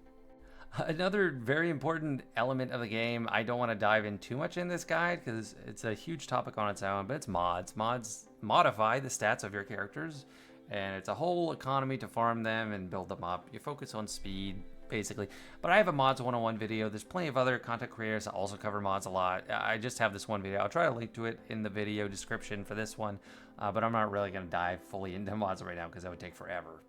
Another very important element of the game, I don't want to dive in too much in this guide because it's a huge topic on its own, but it's mods. Mods modify the stats of your characters, and it's a whole economy to farm them and build them up. You focus on speed, basically. But I have a mods 101 video. There's plenty of other content creators that also cover mods a lot. I just have this one video. I'll try to link to it in the video description for this one, but I'm not really going to dive fully into mods right now because that would take forever.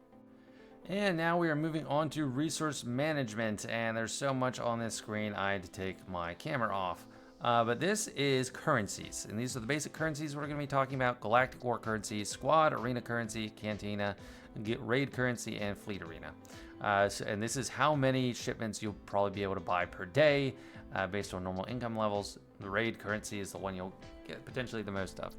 And now we are moving on to resource management, and there's so much on this screen I had to take my camera off. But this is currencies, and these are the basic currencies we're going to be talking about: Galactic War currency, Squad Arena currency, Cantina, Raid currency, and Fleet Arena. And this is how many shipments you'll probably be able to buy per day based on normal income levels. The Raid currency is the one you'll get potentially the most of.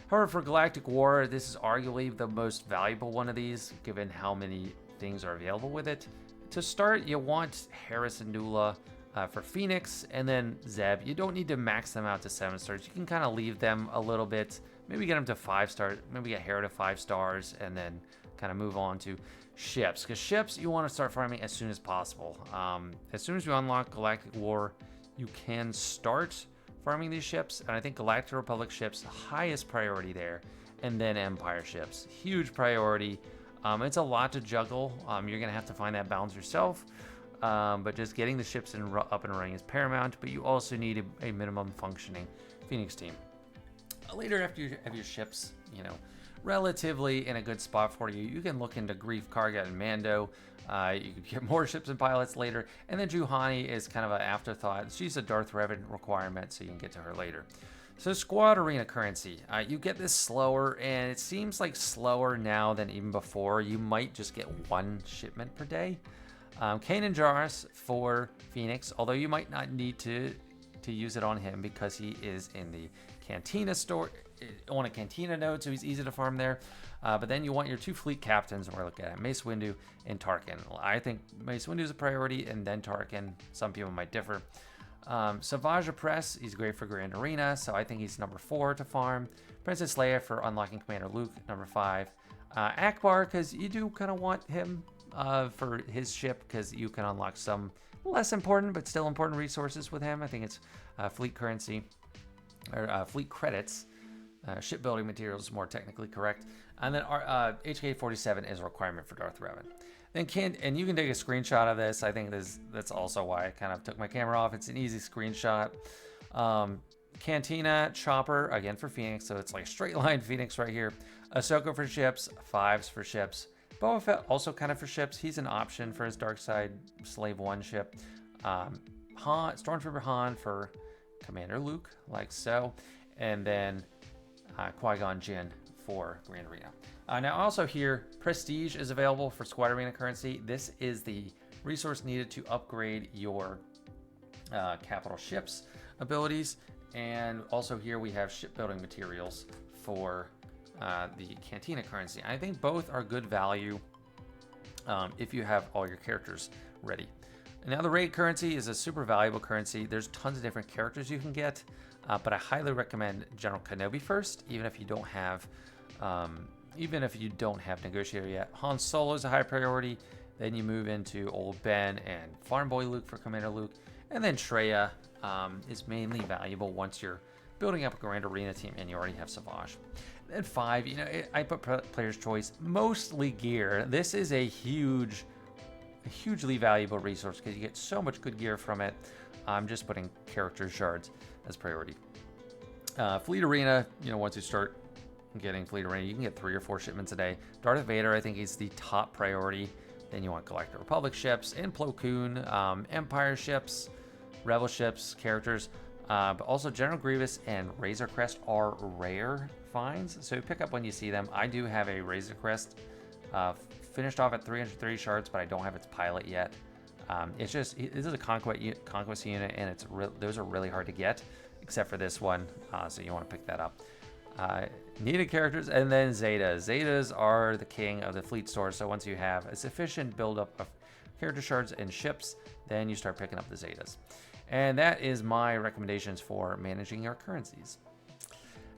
However, for Galactic War, this is arguably the most valuable one of these, given how many things are available with it. To start, you want Harrison Dula for Phoenix, and then Zeb. You don't need to max them out to 7 stars. You can kind of leave them a little bit, maybe get them to 5 stars, maybe get Hera to 5 stars, and then kind of move on to ships. Because ships, you want to start farming as soon as possible. As soon as you unlock Galactic War, you can start farming these ships, and I think Galactic Republic ships, highest priority there, and then Empire ships, huge priority. It's a lot to juggle. You're gonna have to find that balance yourself, but just getting the ships up and running is paramount. But you also need a minimum functioning Phoenix team. Later, after you have your ships, relatively in a good spot for you, you can look into Grief, Karga, and Mando. You could get more ships and pilots later, and then Juhani is kind of an afterthought. She's a Darth Revan requirement, so you can get to her later. So Squad Arena currency, you get this slower, and it seems like slower now than even before. You might just get 1 shipment per day. Kanan Jarrus for Phoenix, although you might not need to use it on him because he is in the Cantina store, on a Cantina node, so he's easy to farm there. But then you want your 2 fleet captains, and we're looking at Mace Windu and Tarkin. I think Mace Windu is a priority, and then Tarkin. Some people might differ. Savage Press, he's great for Grand Arena, so I think he's number 4 to farm. Princess Leia for unlocking Commander Luke, number 5. Akbar, because you do kind of want him for his ship, because you can unlock some less important but still important resources with him. I think it's fleet currency, or fleet credits. Shipbuilding materials is more technically correct. And then our HK-47 is a requirement for Darth Revan. Then and you can take a screenshot of this. I think that's also why I kind of took my camera off. It's an easy screenshot. Cantina, Chopper, again for Phoenix, so it's like straight line Phoenix right here. Ahsoka for ships, 5s for ships. Boba Fett also kind of for ships. He's an option for his Dark Side Slave 1 ship. Stormtrooper Han for Commander Luke, like so. And then Qui-Gon Jinn for Grand Arena. Now also here, Prestige is available for Squad Arena currency. This is the resource needed to upgrade your capital ships abilities. And also here we have shipbuilding materials for the Cantina currency. I think both are good value if you have all your characters ready. And now the raid currency is a super valuable currency. There's tons of different characters you can get, but I highly recommend General Kenobi first, even if you don't have Negotiator yet. Han Solo is a high priority. Then you move into Old Ben and Farm Boy Luke for Commander Luke, and then Traya is mainly valuable once you're building up a Grand Arena team and you already have Savage. And 5, I put player's choice, mostly gear. This is a hugely valuable resource because you get so much good gear from it. I'm just putting character shards as priority. Fleet Arena, once you start getting Fleet Arena, you can get 3 or 4 shipments a day. Darth Vader, I think, is the top priority. Then you want Galactic Republic ships, and Plo Koon, Empire ships, Rebel ships, characters. But also General Grievous and Razor Crest are rare finds, so you pick up when you see them. I do have a Razor Crest finished off at 330 shards, but I don't have its pilot yet. This is a Conquest unit, and those are really hard to get, except for this one, so you want to pick that up. Needed characters, and then Zeta. Zetas are the king of the fleet store, so once you have a sufficient buildup of character shards and ships, then you start picking up the Zetas. And that is my recommendations for managing your currencies.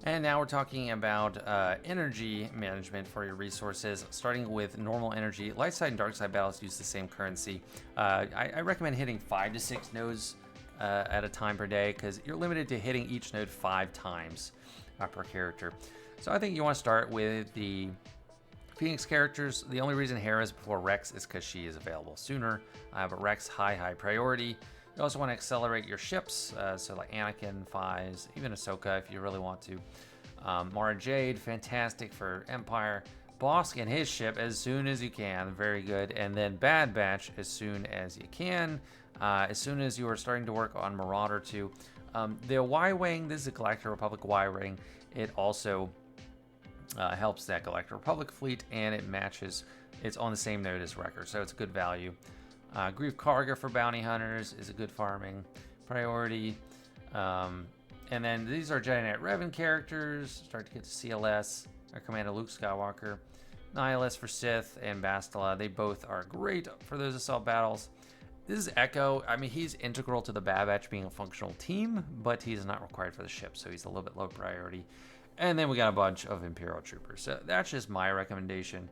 And now we're talking about energy management for your resources, starting with normal energy. Light side and dark side battles use the same currency. I recommend hitting 5 to 6 nodes at a time per day, because you're limited to hitting each node 5 times per character. So I think you want to start with the Phoenix characters. The only reason Hera is before Rex is because she is available sooner, but Rex high priority. You also want to accelerate your ships, so like Anakin, Fives, even Ahsoka if you really want to. Mara Jade, fantastic for Empire. Bosk and his ship as soon as you can, very good. And then Bad Batch as soon as you can. As soon as you are starting to work on Marauder 2. The Y-Wing, this is a Galactic Republic Y-Wing. It also helps that Galactic Republic fleet, and it matches, it's on the same node as Wrecker, so it's a good value. Grief Karga for bounty hunters is a good farming priority. And then these are Jedi Knight Revan characters. Start to get to CLS. Our Commander Luke Skywalker. Nihilus for Sith and Bastila. They both are great for those assault battles. This is Echo. I mean, he's integral to the Bad Batch being a functional team, but he's not required for the ship, so he's a little bit low priority. And then we got a bunch of Imperial Troopers. So that's just my recommendation.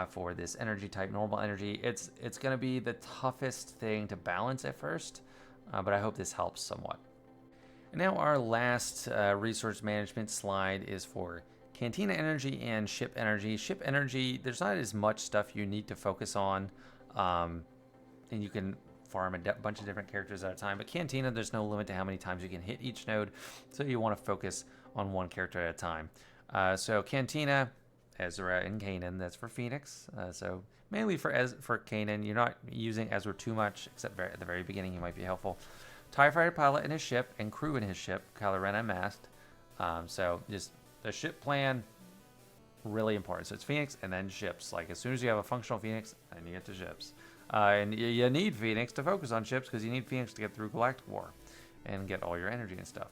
For this energy type, normal energy. It's going to be the toughest thing to balance at first, but I hope this helps somewhat. And now our last resource management slide is for Cantina energy and ship energy. Ship energy, there's not as much stuff you need to focus on, and you can farm a bunch of different characters at a time, but Cantina, there's no limit to how many times you can hit each node, so you want to focus on one character at a time. So Cantina, Ezra and Kanan, that's for Phoenix. So mainly for Kanan, you're not using Ezra too much, except at the very beginning he might be helpful. TIE Fighter pilot in his ship and crew in his ship, Kylo Ren unmasked. So just the ship plan, really important. So it's Phoenix and then ships. Like as soon as you have a functional Phoenix, then you get to ships. And you need Phoenix to focus on ships because you need Phoenix to get through Galactic War and get all your energy and stuff.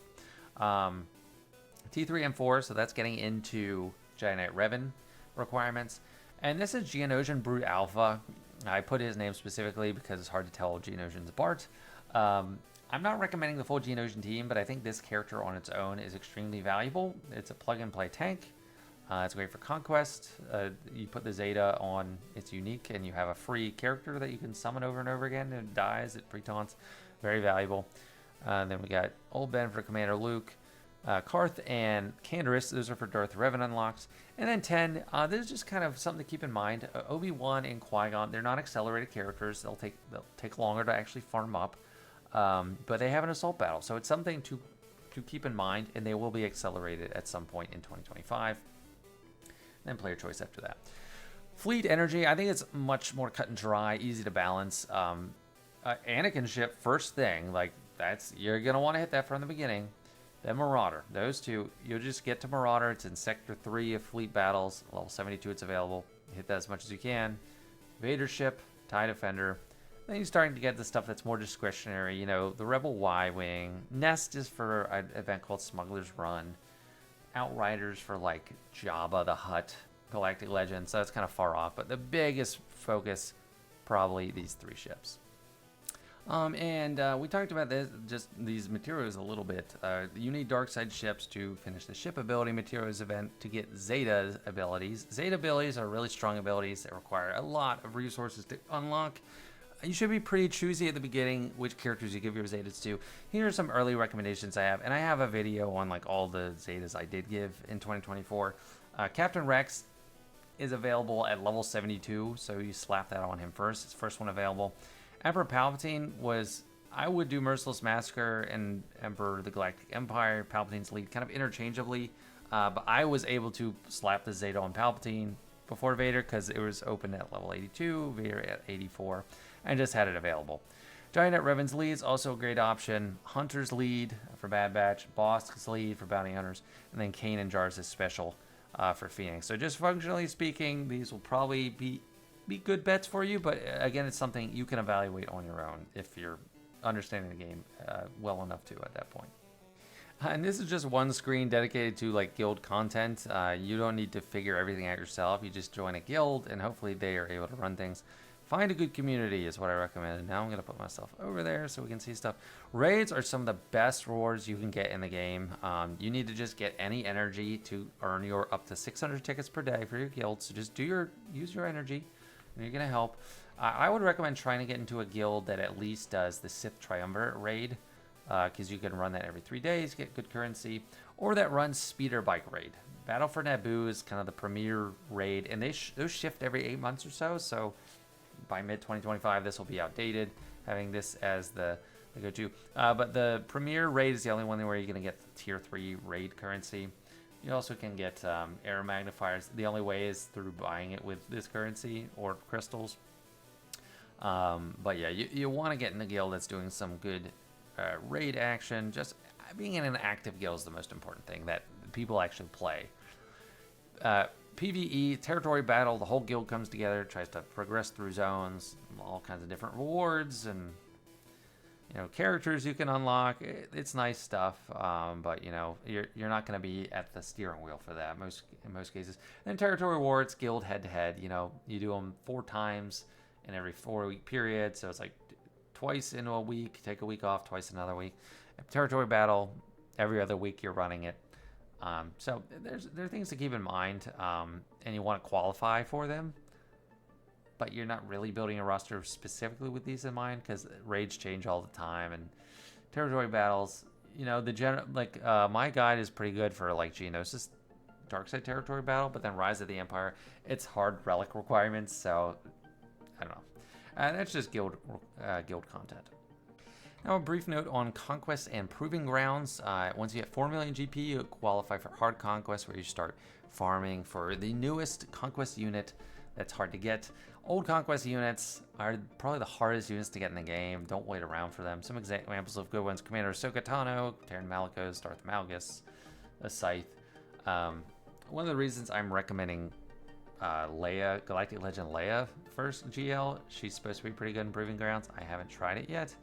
T3 and 4, so that's getting into Jedi Knight Revan requirements. And this is Geonosian Brute Alpha. I put his name specifically because it's hard to tell Geonosians apart. I'm not recommending the full Geonosian team, but I think this character on its own is extremely valuable. It's a plug-and-play tank. It's great for Conquest. You put the Zeta on, it's unique, and you have a free character that you can summon over and over again, and it dies, it pre-taunts. Very valuable. Then we got Old Ben for Commander Luke. Karth and Canderous, those are for Darth Revan unlocks. And then 10, this is just kind of something to keep in mind. Obi-Wan and Qui-Gon, they're not accelerated characters. They'll take longer to actually farm up. But they have an assault battle, so it's something to keep in mind, and they will be accelerated at some point in 2025. Then player choice after that. Fleet energy, I think it's much more cut and dry, easy to balance. Anakin ship, first thing, like you're gonna want to hit that from the beginning. Then Marauder, those two, you'll just get to Marauder. It's in Sector 3 of Fleet Battles, level 72. It's available. Hit that as much as you can. Vader ship, TIE Defender. Then you're starting to get the stuff that's more discretionary, you know, the Rebel Y-Wing. Nest is for an event called Smuggler's Run. Outriders for, like, Jabba the Hutt, Galactic Legends, so that's kind of far off. But the biggest focus, probably these 3 ships. We talked about this, just these materials a little bit. You need dark side ships to finish the ship ability materials event to get Zeta abilities. Zeta abilities are really strong abilities that require a lot of resources to unlock. You should be pretty choosy at the beginning which characters you give your Zetas to. Here are some early recommendations I have, and I have a video on like all the Zetas I did give in 2024. Captain Rex is available at level 72, so you slap that on him first. It's the first one available. Emperor Palpatine was, I would do Merciless Massacre and Emperor of the Galactic Empire, Palpatine's lead, kind of interchangeably, but I was able to slap the Zeta on Palpatine before Vader because it was open at level 82, Vader at 84, and just had it available. Jedi Knight Revan's lead is also a great option. Hunter's lead for Bad Batch, Bossk's lead for Bounty Hunters, and then Kanan Jarrus' special for Phoenix. So just functionally speaking, these will probably be good bets for you, but again, it's something you can evaluate on your own if you're understanding the game well enough to at that point. And this is just one screen dedicated to like guild content. You don't need to figure everything out yourself. You just join a guild and hopefully they are able to run things. Find a good community is what I recommend. Now I'm going to put myself over there so we can see stuff. Raids are some of the best rewards you can get in the game. You need to just get any energy to earn your up to 600 tickets per day for your guild. So just use your energy. You're going to help. I would recommend trying to get into a guild that at least does the Sith Triumvirate raid, because you can run that every 3 days, get good currency, or that runs Speeder Bike raid. Battle for Naboo is kind of the premier raid, and those shift every 8 months or so, so by mid-2025 this will be outdated, having this as the go-to. But the premier raid is the only one where you're going to get tier 3 raid currency. You also can get air magnifiers. The only way is through buying it with this currency or crystals. But yeah, you want to get in a guild that's doing some good raid action. Just being in an active guild is the most important thing that people actually play. PvE, territory battle, the whole guild comes together, tries to progress through zones, all kinds of different rewards and characters you can unlock. It's nice stuff, but you're not going to be at the steering wheel for that in most cases. And then territory rewards, guild head-to-head. You do them 4 times in every 4-week period, so it's like twice in a week, take a week off, twice another week. Territory battle, every other week you're running it. So there are things to keep in mind, and you want to qualify for them. But you're not really building a roster specifically with these in mind because raids change all the time, and territory battles, my guide is pretty good for like Geonosis Darkside territory battle, but then Rise of the Empire, it's hard relic requirements, so I don't know. And that's just guild content. Now a brief note on Conquest and Proving Grounds. Once you get 4 million GP, you qualify for Hard Conquest, where you start farming for the newest Conquest unit that's hard to get. Old Conquest units are probably the hardest units to get in the game. Don't wait around for them. Some examples of good ones: Commander Ahsoka Tano, Terran Malicos, Darth Malgus, a Scythe. One of the reasons I'm recommending Leia, Galactic Legend Leia first GL, she's supposed to be pretty good in Proving Grounds. I haven't tried it yet.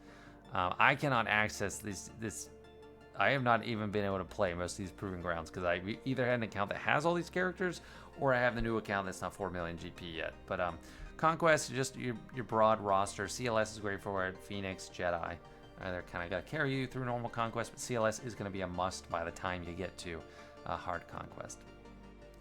I cannot access this I have not even been able to play most of these Proving Grounds because I either had an account that has all these characters, or I have the new account that's not 4 million GP yet. But Conquest, just your broad roster. CLS is great for it. Phoenix, Jedi. They're kind of got to carry you through normal Conquest, but CLS is going to be a must by the time you get to hard Conquest.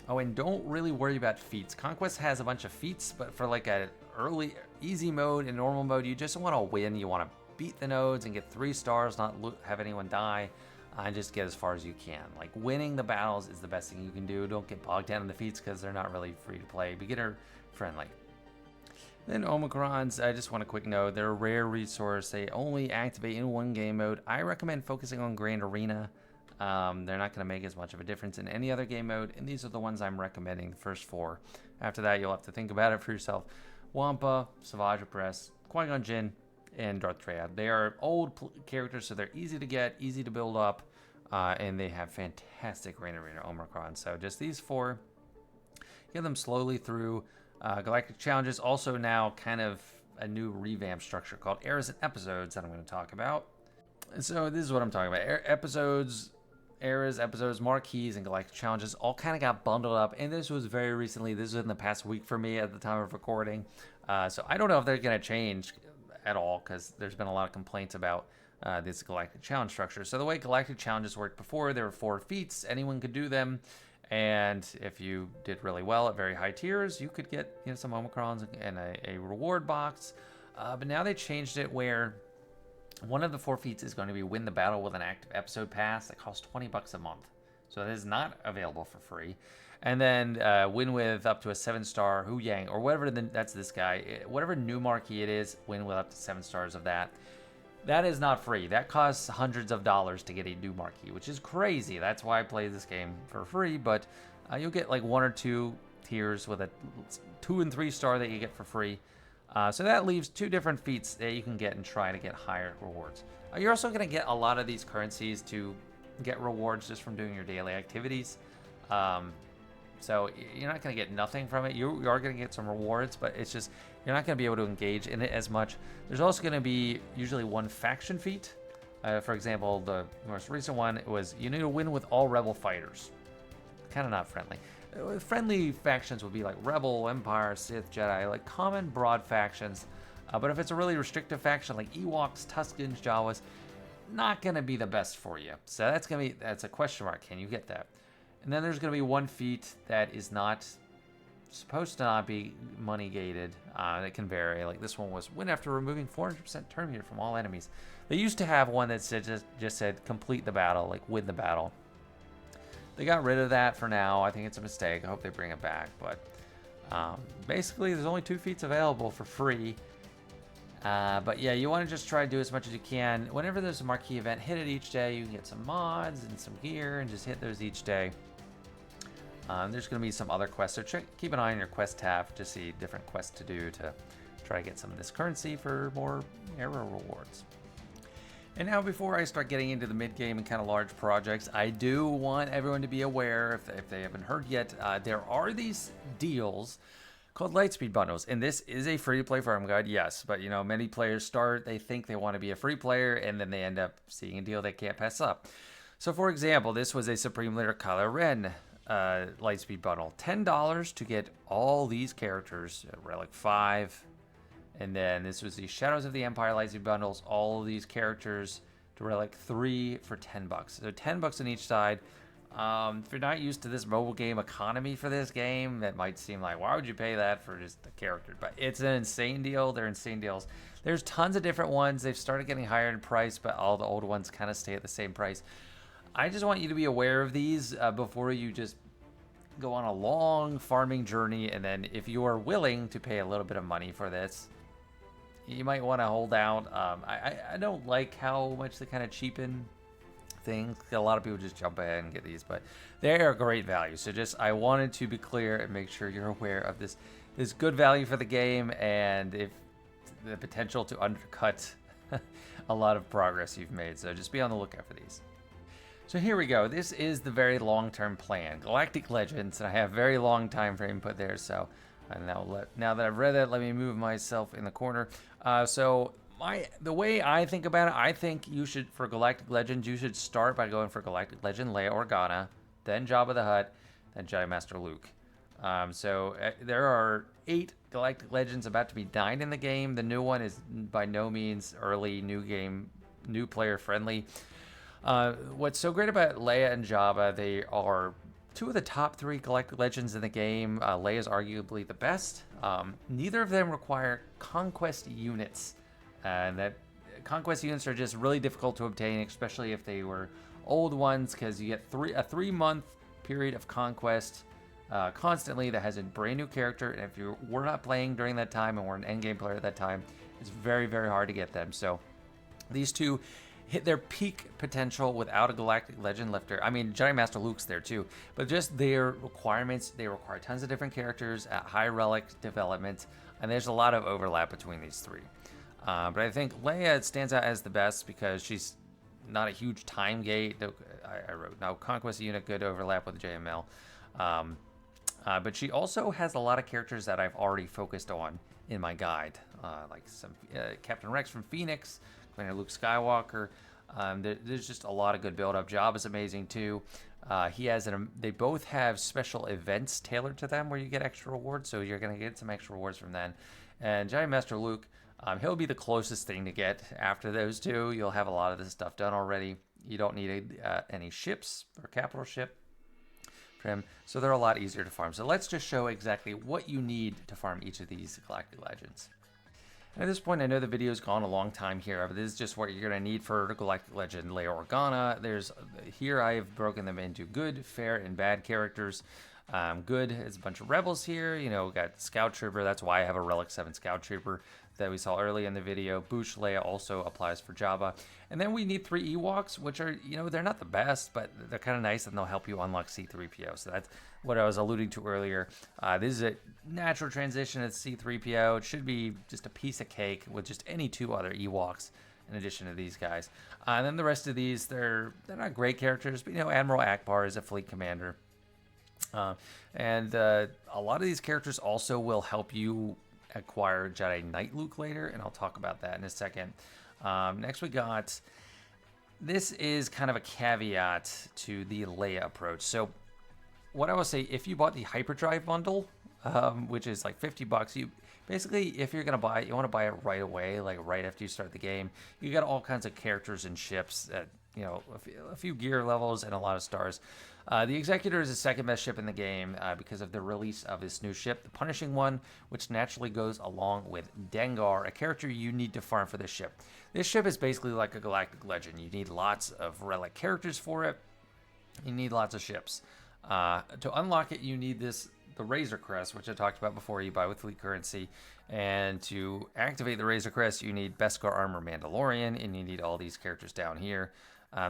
Oh, and don't really worry about feats. Conquest has a bunch of feats, but for like an early, easy mode and normal mode, you just want to win. You want to beat the nodes and get 3 stars, not have anyone die, and just get as far as you can. Like, winning the battles is the best thing you can do. Don't get bogged down in the feats because they're not really free to play. Beginner friendly. Then Omicrons, I just want a quick note. They're a rare resource. They only activate in one game mode. I recommend focusing on Grand Arena. They're not going to make as much of a difference in any other game mode, and these are the ones I'm recommending, the first 4. After that, you'll have to think about it for yourself. Wampa, Savage Press, Qui-Gon Jinn, and Darth Triad. They are old characters, so they're easy to get, easy to build up, and they have fantastic Grand Arena Omicron. So just these 4, get them slowly through. Galactic Challenges, also now kind of a new revamp structure called Eras and Episodes that I'm going to talk about. And so this is what I'm talking about. Eras, Episodes, Marquees, and Galactic Challenges all kind of got bundled up. And this was very recently. This was in the past week for me at the time of recording. So I don't know if they're going to change at all because there's been a lot of complaints about this Galactic Challenge structure. So the way Galactic Challenges worked before, there were 4 feats. Anyone could do them. And if you did really well at very high tiers, you could get some Omicrons and a reward box. But now they changed it where one of the 4 feats is going to be win the battle with an active episode pass that costs $20 a month. So it is not available for free. And then win with up to a 7-star Hu Yang or whatever. That's this guy. Whatever new marquee it is, win with up to 7 stars of that. That is not free. That costs hundreds of dollars to get a new marquee, which is crazy. That's why I play this game for free, but you'll get like 1 or 2 tiers with a 2 and 3 star that you get for free. So that leaves 2 different feats that you can get and try to get higher rewards. You're also going to get a lot of these currencies to get rewards just from doing your daily activities. So you're not going to get nothing from it. You are going to get some rewards, but it's just you're not going to be able to engage in it as much. There's also going to be usually 1 faction feat. For example, the most recent one was you need to win with all Rebel fighters. Kind of not friendly. Friendly factions would be like Rebel, Empire, Sith, Jedi, like common broad factions. But if it's a really restrictive faction like Ewoks, Tuskens, Jawas, not going to be the best for you. So that's a question mark. Can you get that? And then there's going to be 1 feat that is not supposed to not be money gated. That can vary. Like this one was win after removing 400% turn meter from all enemies. They used to have one that said just said complete the battle, like win the battle. They got rid of that for now. I think it's a mistake. I hope they bring it back. But basically, there's only 2 feats available for free. But yeah, you want to just try to do as much as you can. Whenever there's a marquee event, hit it each day. You can get some mods and some gear and just hit those each day. There's going to be some other quests, so keep an eye on your quest tab to see different quests to do to try to get some of this currency for more era rewards. And now before I start getting into the mid-game and kind of large projects, I do want everyone to be aware, if they haven't heard yet, there are these deals called Lightspeed bundles, and this is a free-to-play farm guide, yes, but many players they think they want to be a free player, and then they end up seeing a deal they can't pass up. So for example, this was a Supreme Leader Kylo Ren Lightspeed bundle, $10 to get all these characters, Relic 5, and then this was the Shadows of the Empire Lightspeed bundles, all of these characters to Relic 3 for $10. So $10 on each side. If you're not used to this mobile game economy for this game, that might seem like, why would you pay that for just a character? But it's an insane deal. They're insane deals. There's tons of different ones. They've started getting higher in price, but all the old ones kind of stay at the same price. I just want you to be aware of these before you just go on a long farming journey. And then if you are willing to pay a little bit of money for this, you might want to hold out. I don't like how much they kind of cheapen things. A lot of people just jump ahead and get these, but they are great value. So I wanted to be clear and make sure you're aware of this good value for the game, and if the potential to undercut a lot of progress you've made. So just be on the lookout for these. So here we go. This is the very long-term plan, Galactic Legends, and I have very long time frame put there. So now that I've read it, let me move myself in the corner. So The way I think about it, I think you should, for Galactic Legends, you should start by going for Galactic Legend Leia Organa, then Jabba the Hutt, then Jedi Master Luke. There are 8 Galactic Legends about to be 9 in the game. The new one is by no means early, new player friendly. What's so great about Leia and Jabba, they are 2 of the top 3 Galactic Legends in the game. Leia is arguably the best. Neither of them require Conquest units. And that Conquest units are just really difficult to obtain, especially if they were old ones, because you get a 3-month period of Conquest constantly that has a brand new character, and if you were not playing during that time and were an endgame player at that time, it's very, very hard to get them. So these 2 hit their peak potential without a Galactic Legend lifter. I mean, Jedi Master Luke's there too, but just their requirements, they require tons of different characters at high relic development, and there's a lot of overlap between these 3. But I think Leia stands out as the best because she's not a huge time gate. I wrote, now Conquest unit, good overlap with JML. But she also has a lot of characters that I've already focused on in my guide, like some Captain Rex from Phoenix, Commander Luke Skywalker. There's just a lot of good build-up. Jabba's amazing too. They both have special events tailored to them where you get extra rewards, so you're going to get some extra rewards from them. And Jedi Master Luke, he'll be the closest thing to get after those 2. You'll have a lot of this stuff done already. You don't need any ships or capital ship for him, so they're a lot easier to farm. So let's just show exactly what you need to farm each of these Galactic Legends. And at this point, I know the video's gone a long time here, but this is just what you're going to need for Galactic Legend Leia Organa. Here I've broken them into good, fair, and bad characters. Good is a bunch of rebels here. You know, got Scout Trooper. That's why I have a Relic 7 Scout Trooper that we saw early in the video. Boosh Leia also applies for Jabba. And then we need 3 Ewoks, which are, you know, they're not the best, but they're kind of nice and they'll help you unlock C-3PO. So that's what I was alluding to earlier. This is a natural transition to C-3PO. It should be just a piece of cake with just any 2 other Ewoks in addition to these guys. And then the rest of these, they're not great characters, but, you know, Admiral Akbar is a fleet commander. A lot of these characters also will help you acquire Jedi Knight Luke later, and I'll talk about that in a second. Next we got, this is kind of a caveat to the Leia approach. So what I will say, if you bought the Hyperdrive bundle, which is like $50, you basically, if you're gonna buy it, you want to buy it right away, like right after you start the game. You got all kinds of characters and ships at, you know, a few gear levels and a lot of stars. The Executor is the second best ship in the game because of the release of this new ship, the Punishing One, which naturally goes along with Dengar, a character you need to farm for this ship. This ship is basically like a Galactic Legend. You need lots of relic characters for it. You need lots of ships. To unlock it, you need the Razor Crest, which I talked about before, you buy with fleet currency. And to activate the Razor Crest, you need Beskar Armor Mandalorian, and you need all these characters down here.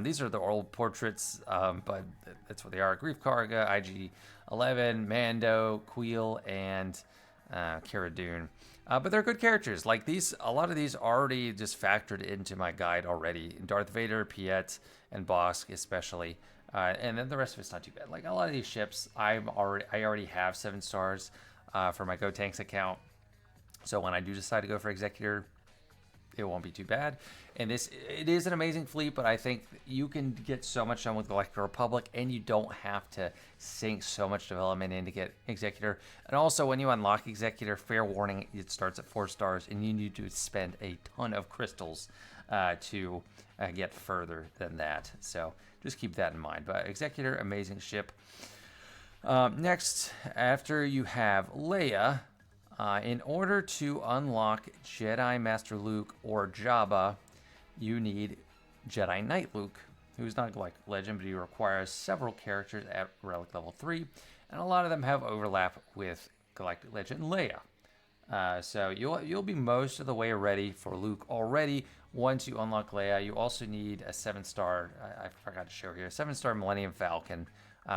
These are the old portraits, but that's what they are. Grief Karga, IG-11, Mando, Queel, and Cara Dune. But they're good characters. Like these, a lot of these are already just factored into my guide already. Darth Vader, Piet, and Bossk especially. And then the rest of it's not too bad. Like a lot of these ships, I already have 7 stars for my GoTanks account. So when I do decide to go for Executor, it won't be too bad. And it is an amazing fleet, but I think you can get so much done with Galactic Republic, and you don't have to sink so much development in to get Executor. And also, when you unlock Executor, fair warning, it starts at 4 stars, and you need to spend a ton of crystals to get further than that. So just keep that in mind. But Executor, amazing ship. Next, after you have Leia, in order to unlock Jedi Master Luke or Jabba, you need Jedi Knight Luke, who's not like Legend, but he requires several characters at Relic level 3, and a lot of them have overlap with Galactic Legend Leia. So you'll be most of the way ready for Luke already once you unlock Leia. You also need a 7-star, I forgot to show here, a 7-star Millennium Falcon,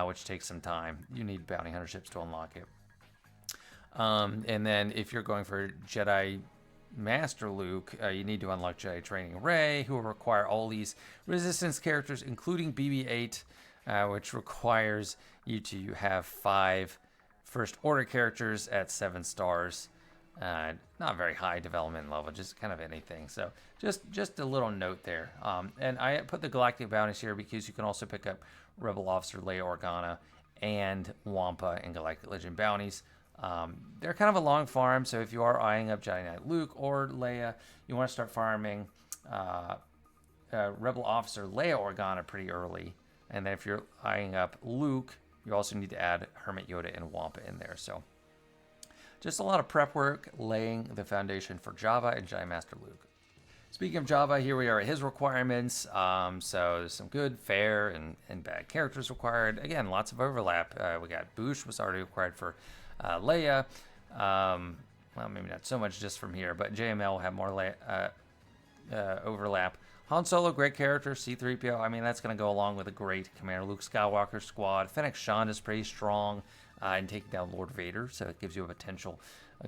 which takes some time. You need bounty hunter ships to unlock it. And then if you're going for Jedi Master Luke, you need to unlock Jedi Training Rey, who will require all these Resistance characters, including BB-8, which requires you to have 5 First Order characters at 7 stars. Not very high development level, just kind of anything. So just a little note there. And I put the Galactic bounties here because you can also pick up Rebel Officer Leia Organa and Wampa and Galactic Legend bounties. They're kind of a long farm, so if you are eyeing up Jedi Knight Luke or Leia, you want to start farming Rebel Officer Leia Organa pretty early. And then if you're eyeing up Luke, you also need to add Hermit Yoda and Wampa in there. So just a lot of prep work laying the foundation for Jabba and Jedi Master Luke. Speaking of Jabba, here we are at his requirements. So there's some good, fair, and bad characters required. Again, lots of overlap. We got Boosh was already required for Leia. Well, maybe not so much just from here, but JML will have more overlap. Han Solo, great character. C-3PO, I mean, that's going to go along with a great Commander Luke Skywalker squad. Fennec Shand is pretty strong in taking down Lord Vader, so it gives you a potential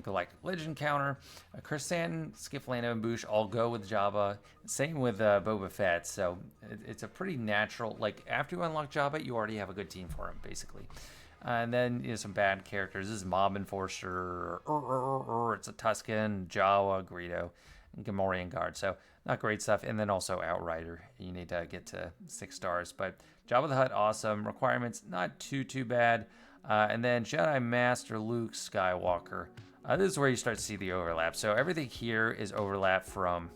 Galactic Legend counter. Chris Stanton, Skip Lando, and Boosh all go with Jabba. Same with Boba Fett, so it's a pretty natural, like, after you unlock Jabba, you already have a good team for him, basically. And then, you know, some bad characters. This is Mob Enforcer, it's a Tusken, Jawa, Greedo, and Gamorrean Guard. So not great stuff. And then also Outrider. You need to get to 6 stars. But Jabba the Hutt, awesome. Requirements, not too bad. And then Jedi Master Luke Skywalker. This is where you start to see the overlap. So everything here is overlap from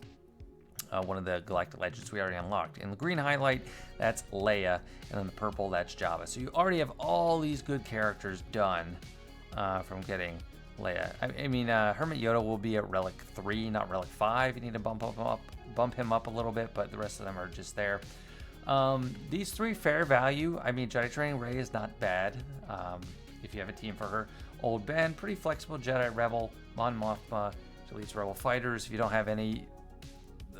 one of the Galactic Legends we already unlocked. In the green highlight, that's Leia. And then the purple, that's Jabba. So you already have all these good characters done from getting Leia. I mean, Hermit Yoda will be at Relic 3, not Relic 5. You need to bump him up a little bit, but the rest of them are just there. These 3 fair value. I mean, Jedi Training Rey is not bad if you have a team for her. Old Ben, pretty flexible Jedi Rebel. Mon Mothma, she leads Rebel Fighters. If you don't have any,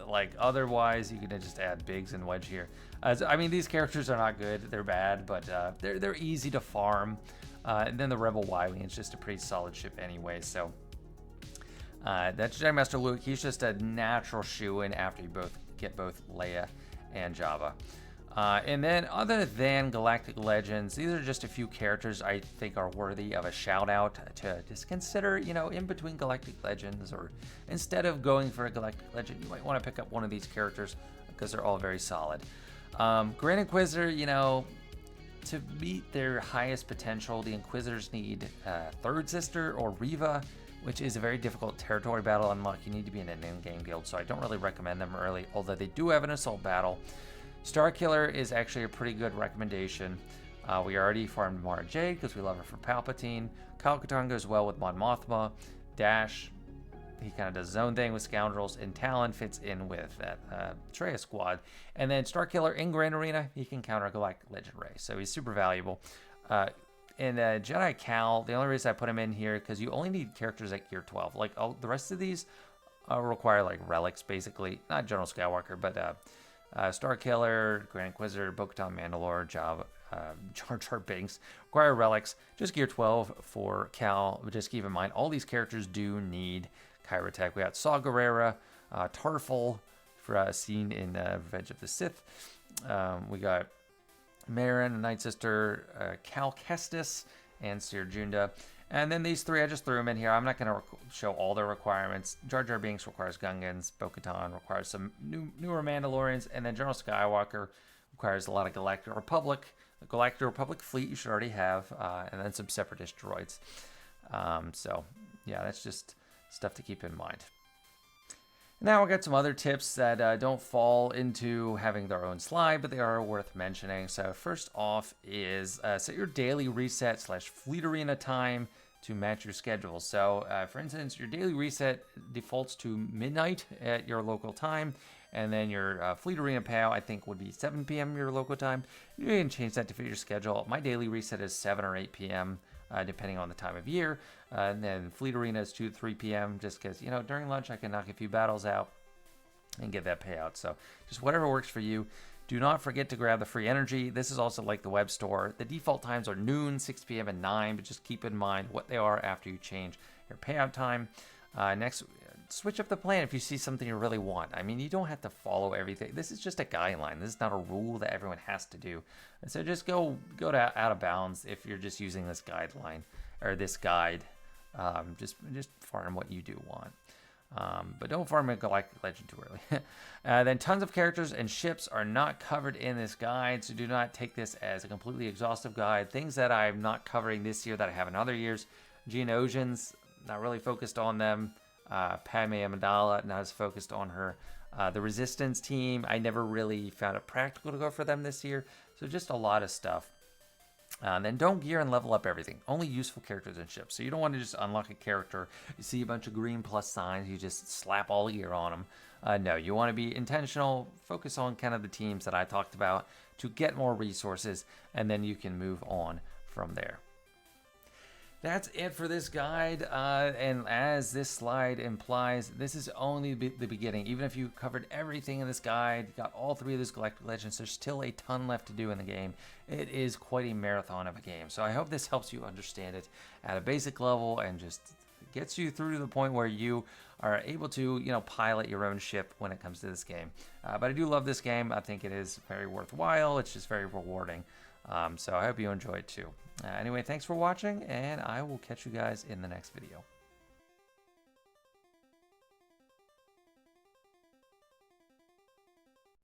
like, otherwise, you can just add Biggs and Wedge here. I mean, these characters are not good. They're bad, but they're easy to farm. And then the Rebel Y-Wing is just a pretty solid ship anyway. So that's Jedi Master Luke. He's just a natural shoe-in after you get both Leia and Jabba. And then other than Galactic Legends, these are just a few characters I think are worthy of a shout out to just consider, you know, in between Galactic Legends, or instead of going for a Galactic Legend, you might want to pick up one of these characters because they're all very solid. Grand Inquisitor, you know, to meet their highest potential, the Inquisitors need Third Sister or Reva, which is a very difficult territory battle unlock. You need to be in an in-game guild, so I don't really recommend them early, although they do have an assault battle. Starkiller is actually a pretty good recommendation. We already farmed Mara Jade because we love her for Palpatine. Kyle Katarn goes well with Mon Mothma. Dash, he kind of does his own thing with Scoundrels, and Talon fits in with that Traya squad. And then Starkiller in Grand Arena, he can counter Galactic Legend Rey, so he's super valuable. And Jedi Cal, the only reason I put him in here because you only need characters at gear 12. Like the rest of these require like relics, basically. Not General Skywalker, but Starkiller, Grand Inquisitor, Bo-Katan, Mandalore, Jabba, Jar Jar Binks require relics. Just gear 12 for Cal. But just keep in mind, all these characters do need Kyber Tech. We got Saw Gerrera, Tarful, for seen in Revenge of the Sith. We got Marin, Night Sister, Cal Kestis, and Seer Junda. And then these 3, I just threw them in here. I'm not going to show all their requirements. Jar Jar Binks requires Gungans. Bo-Katan requires some newer Mandalorians. And then General Skywalker requires a lot of Galactic Republic. The Galactic Republic fleet you should already have. And then some Separatist droids. So, yeah, that's just stuff to keep in mind. Now I've got some other tips that don't fall into having their own slide, but they are worth mentioning. So first off is set your daily reset / fleet arena time to match your schedule. So for instance, your daily reset defaults to midnight at your local time, and then your fleet arena payout I think would be 7 p.m. your local time. You can change that to fit your schedule. My daily reset is 7 or 8 p.m. Depending on the time of year. And then Fleet Arena is 2 to 3 p.m. just because, you know, during lunch I can knock a few battles out and get that payout. So just whatever works for you. Do not forget to grab the free energy. This is also like the web store. The default times are noon, 6 p.m., and 9, but just keep in mind what they are after you change your payout time. Next, switch up the plan if you see something you really want. I mean, you don't have to follow everything. This is just a guideline. This is not a rule that everyone has to do. And so just go to out of bounds if you're just using this guideline or this guide Just farm what you do want. But don't farm a Galactic Legend too early. Then tons of characters and ships are not covered in this guide, so do not take this as a completely exhaustive guide. Things that I'm not covering this year that I have in other years. Geonosians, not really focused on them. Padme Amidala, not as focused on her. The Resistance team, I never really found it practical to go for them this year. So just a lot of stuff. Then don't gear and level up everything. Only useful characters and ships. So you don't want to just unlock a character. You see a bunch of green plus signs. You just slap all the gear on them. No, you want to be intentional. Focus on kind of the teams that I talked about to get more resources. And then you can move on from there. That's it for this guide, and as this slide implies, this is only the beginning. Even if you covered everything in this guide, got all 3 of those Galactic Legends, there's still a ton left to do in the game. It is quite a marathon of a game, so I hope this helps you understand it at a basic level and just gets you through to the point where you are able to, pilot your own ship when it comes to this game. But I do love this game. I think it is very worthwhile. It's just very rewarding. So I hope you enjoy it too. Anyway, thanks for watching, and I will catch you guys in the next video.